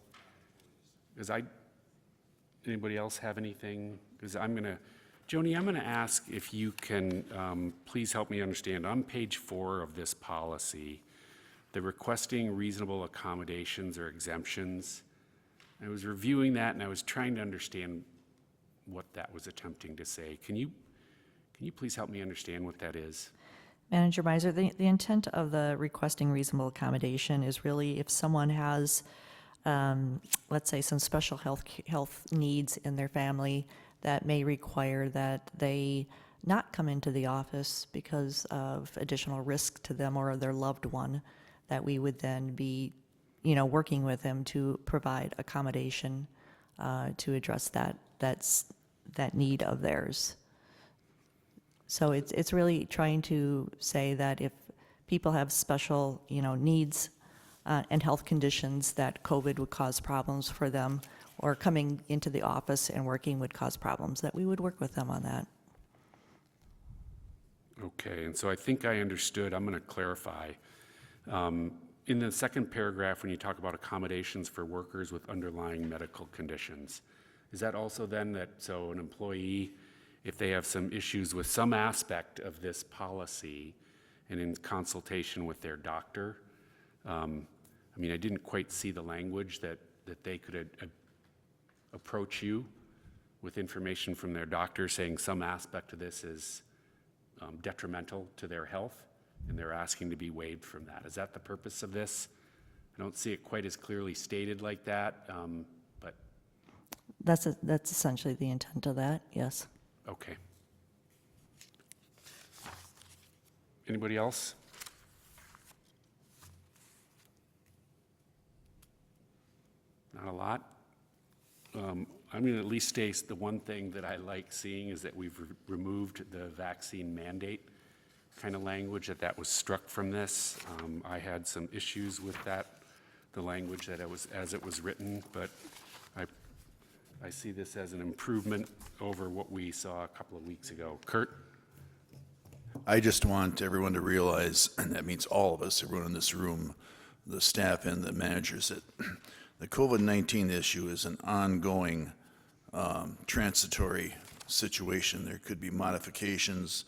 Anybody else have anything? Because Joni, I'm gonna ask if you can please help me understand. On page 4 of this policy, the requesting reasonable accommodations or exemptions, I was reviewing that and I was trying to understand what that was attempting to say. Can you please help me understand what that is? Manager Miser, the intent of the requesting reasonable accommodation is really if someone has, let's say, some special health needs in their family that may require that they not come into the office because of additional risk to them or their loved one, that we would then be, working with them to provide accommodation to address that need of theirs. So it's really trying to say that if people have special, needs and health conditions that COVID would cause problems for them, or coming into the office and working would cause problems, that we would work with them on that. Okay, and so I think I understood. I'm going to clarify. In the second paragraph, when you talk about accommodations for workers with underlying medical conditions, is that also then so an employee, if they have some issues with some aspect of this policy and in consultation with their doctor, I didn't quite see the language that they could approach you with information from their doctor saying some aspect of this is detrimental to their health, and they're asking to be waived from that. Is that the purpose of this? I don't see it quite as clearly stated like that, but... That's essentially the intent of that, yes. Okay. Anybody else? Not a lot. I'm going to at least state the one thing that I like seeing is that we've removed the vaccine mandate kind of language, that was struck from this. I had some issues with that, the language that as it was written, but I see this as an improvement over what we saw a couple of weeks ago. Kurt? I just want everyone to realize, and that means all of us, everyone in this room, the staff and the managers, that the COVID-19 issue is an ongoing transitory situation. There could be modifications.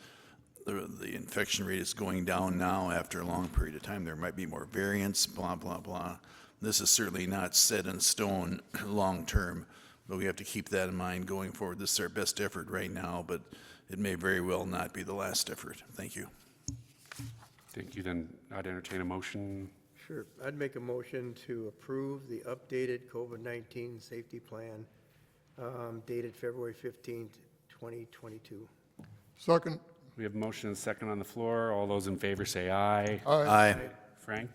The infection rate is going down now after a long period of time. There might be more variants, blah, blah, blah. This is certainly not set in stone long term, but we have to keep that in mind going forward. This is our best effort right now, but it may very well not be the last effort. Thank you. Thank you. Then I'd entertain a motion. Sure. I'd make a motion to approve the updated COVID-19 safety plan dated February 15th, 2022. Second. We have a motion and a second on the floor. All those in favor say aye. Aye. Frank?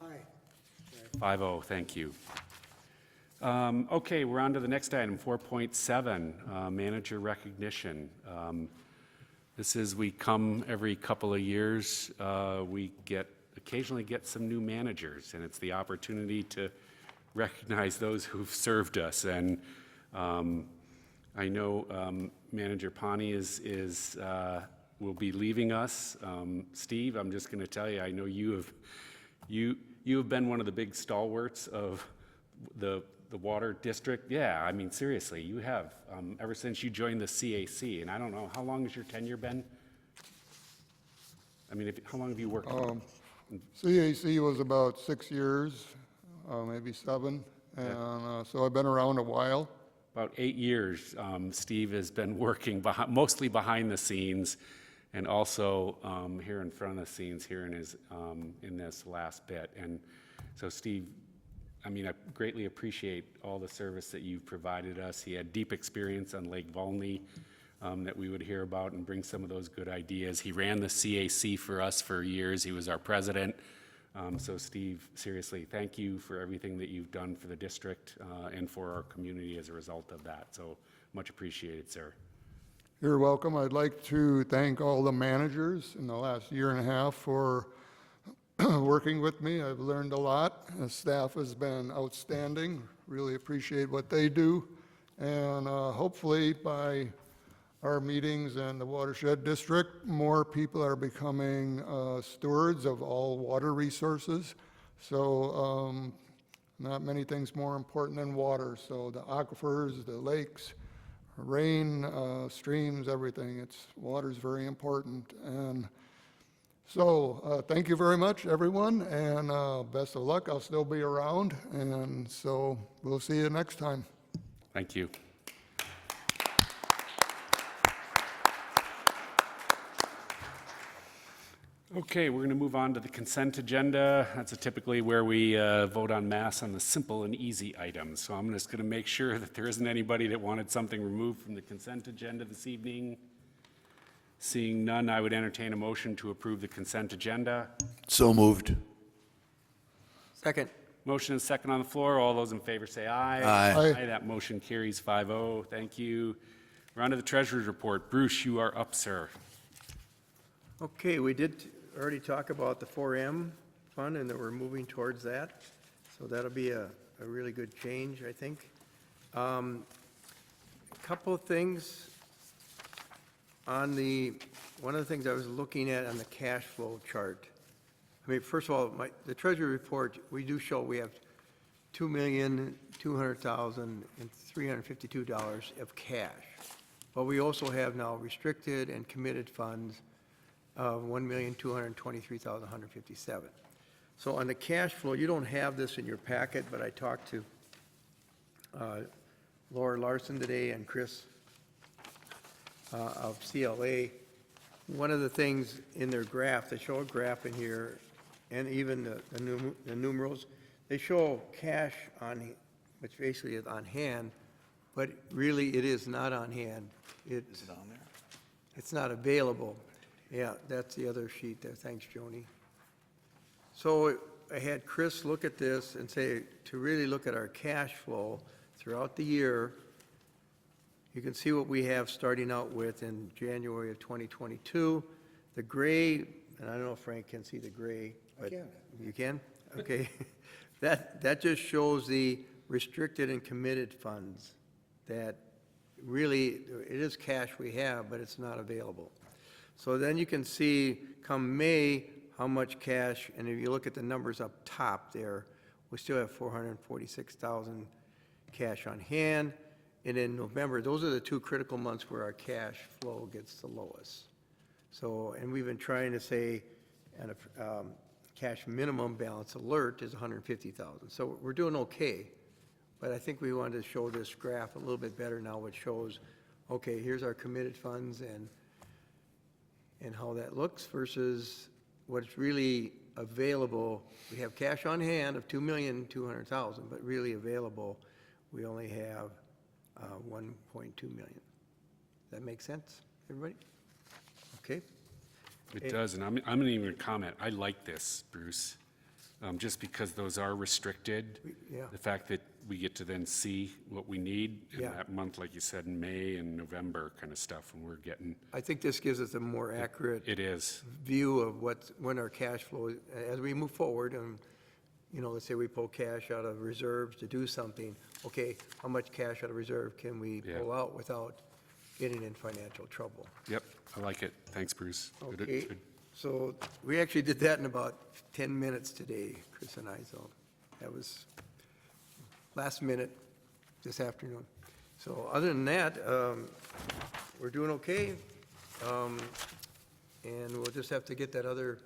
Aye. 5-0, thank you. Okay, we're on to the next item, 4.7, manager recognition. This is, we come every couple of years, we occasionally get some new managers, and it's the opportunity to recognize those who've served us. And I know Manager Pani will be leaving us. Steve, I'm just going to tell you, I know you have been one of the big stalwarts of the water district. Yeah, I mean, seriously, you have, ever since you joined the CAC, and I don't know, how long has your tenure been? I mean, how long have you worked? CAC was about 6 years, maybe 7, and so I've been around a while. About 8 years, Steve has been working mostly behind the scenes, and also here in front of the scenes here in this last bit. And so, Steve, I mean, I greatly appreciate all the service that you've provided us. He had deep experience on Lake Volney that we would hear about and bring some of those good ideas. He ran the CAC for us for years. He was our president. So Steve, seriously, thank you for everything that you've done for the district and for our community as a result of that. So much appreciated, sir. You're welcome. I'd like to thank all the managers in the last year and a half for working with me. I've learned a lot. The staff has been outstanding. Really appreciate what they do. And hopefully by our meetings and the Watershed District, more people are becoming stewards of all water resources. So not many things more important than water. So the aquifers, the lakes, rain, streams, everything. Water's very important. And so thank you very much, everyone, and best of luck. I'll still be around, and so we'll see you next time. Thank you. Okay, we're going to move on to the consent agenda. That's typically where we vote en masse on the simple and easy items. So I'm just going to make sure that there isn't anybody that wanted something removed from the consent agenda this evening. Seeing none, I would entertain a motion to approve the consent agenda. So moved. Second. Motion is second on the floor. All those in favor say aye. Aye. Aye. That motion carries 5-0. Thank you. We're on to the treasurer's report. Bruce, you are up, sir. Okay, we did already talk about the 4M fund and that we're moving towards that. So that'll be a really good change, I think. A couple of things on one of the things I was looking at on the cash flow chart. I mean, first of all, the treasury report, we do show we have $2,200,352 of cash. But we also have now restricted and committed funds of $1,223,157. So on the cash flow, you don't have this in your packet, but I talked to Laura Larson today and Chris of CLA. One of the things in their graph, they show a graph in here, and even the numerals, they show cash which basically is on hand, but really it is not on hand. Is it on there? It's not available. Yeah, that's the other sheet there. Thanks, Joni. So I had Chris look at this and say, to really look at our cash flow throughout the year, you can see what we have starting out with in January of 2022. The gray, and I don't know if Frank can see the gray. But can. You can? Okay. That just shows the restricted and committed funds that really, it is cash we have, but it's not available. So then you can see come May how much cash, and if you look at the numbers up top there, we still have 446,000 cash on hand. And in November, those are the two critical months where our cash flow gets the lowest. So, and we've been trying to say, and cash minimum balance alert is 150,000. So we're doing okay, but I think we wanted to show this graph a little bit better now, which shows, okay, here's our committed funds and how that looks versus what's really available. We have cash on hand of $2,200,000, but really available, we only have 1.2 million. That make sense, everybody? Okay. It does, and I'm going to even comment, I like this, Bruce, just because those are restricted. Yeah. The fact that we get to then see what we need in Yeah. that month, like you said, in May and November kind of stuff, when we're getting, I think this gives us a more accurate it is. view of when our cash flow, as we move forward, and, you know, let's say we pull cash out of reserves to do something, okay, how much cash out of reserve can we Yeah. pull out without getting in financial trouble? Yep, I like it. Thanks, Bruce. Good- Okay, good. so we actually did that in about 10 minutes today, Chris and I, so that was last minute this afternoon. So other than that, we're doing okay. And we'll just have to get that other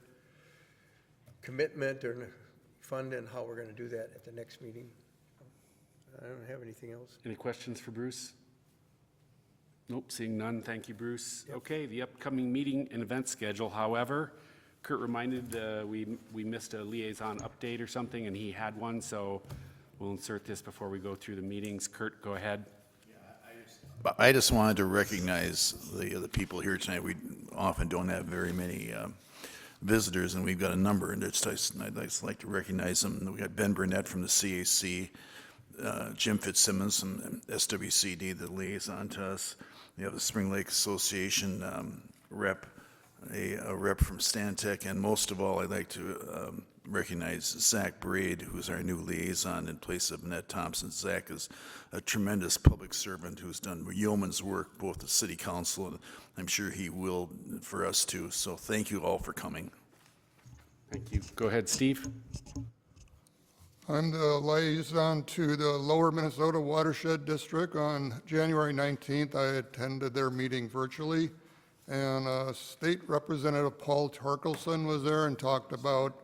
commitment or fund and how we're going to do that at the next meeting. I don't have anything else. Any questions for Bruce? Nope, seeing none. Thank you, Bruce. Okay, the upcoming meeting and event schedule, however, Kurt reminded, we missed a liaison update or something, and he had one, so we'll insert this before we go through the meetings. Kurt, go ahead. But I just wanted to recognize the people here tonight. We often don't have very many visitors, and we've got a number, and I'd just like to recognize them. We got Ben Burnett from the CAC, Jim Fitzsimmons from SWCD, the liaison to us. We have the Spring Lake Association rep, a rep from Stantec, and most of all, I'd like to recognize Zach Braid, who's our new liaison in place of Ned Thompson. Zach is a tremendous public servant who's done yeoman's work both at City Council, and I'm sure he will for us too. So thank you all for coming. Thank you. Go ahead, Steve. I'm the liaison to the Lower Minnesota Watershed District. On January 19th, I attended their meeting virtually, and State Representative Paul Torkelson was there and talked about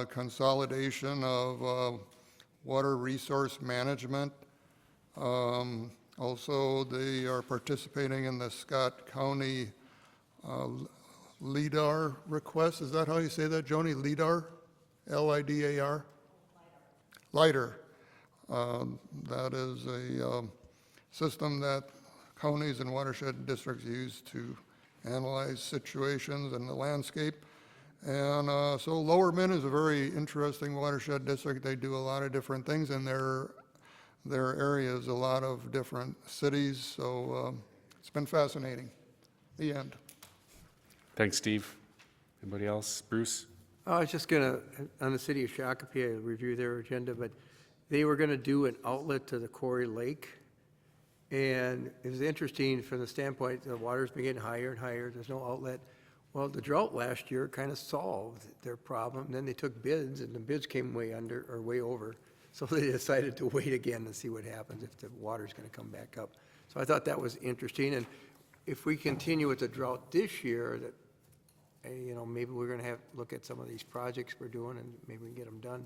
consolidation of water resource management. Also, they are participating in the Scott County LIDAR request. Is that how you say that, Joni? LIDAR? LIDAR? LIDAR. That is a system that counties and watershed districts use to analyze situations in the landscape. And so Lower Min is a very interesting watershed district. They do a lot of different things in their areas, a lot of different cities. So it's been fascinating. The end. Thanks, Steve. Anybody else? Bruce? I was just going to, on the city of Shakopee, I review their agenda, but they were going to do an outlet to the Quarry Lake. And it was interesting from the standpoint, the water's been getting higher and higher, there's no outlet. Well, the drought last year kind of solved their problem. Then they took bids, and the bids came way under, or way over. So they decided to wait again and see what happens if the water's going to come back up. So I thought that was interesting. And if we continue with the drought this year, that, you know, maybe we're going to have to look at some of these projects we're doing, and maybe we can get them done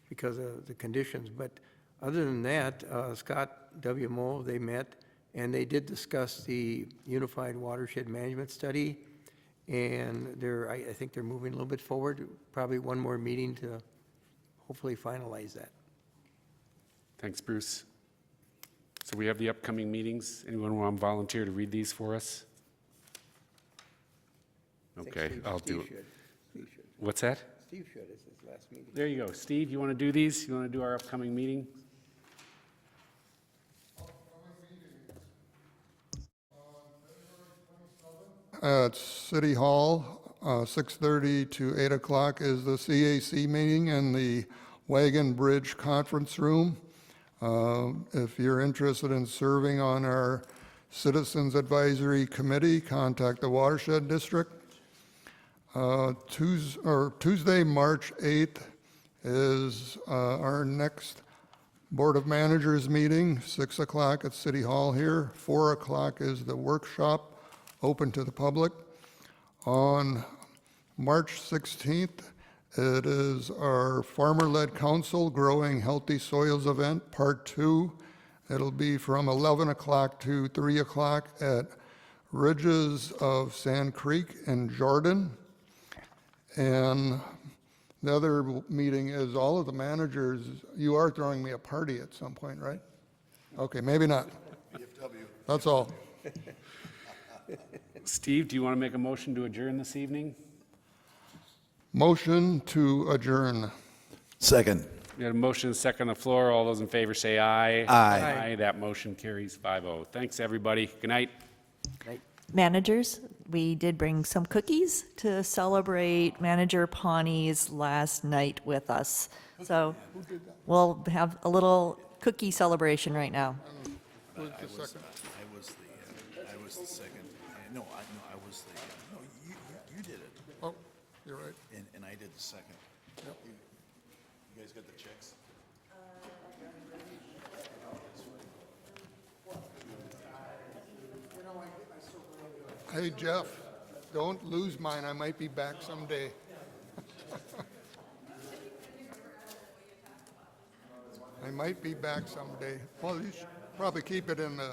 because of the conditions. But other than that, Scott WMO, they met, and they did discuss the Unified Watershed Management Study. And I think they're moving a little bit forward, probably one more meeting to hopefully finalize that. Thanks, Bruce. So we have the upcoming meetings. Anyone want to volunteer to read these for us? I think Okay, Steve- I'll do it. Steve should. Steve should. What's that? Steve should, it's his last meeting. There you go. Steve, you want to do these? You want to do our upcoming meeting? At City Hall, 6:30 to 8 o'clock is the CAC meeting in the Wagon Bridge Conference Room. If you're interested in serving on our Citizens Advisory Committee, contact the Watershed District. Tuesday, March 8th is our next Board of Managers meeting, 6 o'clock at City Hall here. 4 o'clock is the workshop, open to the public. On March 16th, it is our Farmer-Led Council Growing Healthy Soils event, Part 2. It'll be from 11 o'clock to 3 o'clock at Ridges of Sand Creek in Jordan. And the other meeting is all of the managers. You are throwing me a party at some point, right? Okay, maybe not. That's all. Steve, do you want to make a motion to adjourn this evening? Motion to adjourn. Second. We had a motion and a second on the floor. All those in favor say aye. Aye. Aye. That motion carries 5-0. Thanks, everybody. Good night. Managers, we did bring some cookies to celebrate Manager Pawnee's last night with us. So we'll have a little cookie celebration right now. Who's the second? I was the second. No, I was the, no, you did it, Oh, you're right. and I did the second. You guys got the checks? Hey, Jeff, don't lose mine. I might be back someday. I might be back someday. Well, you should probably keep it in the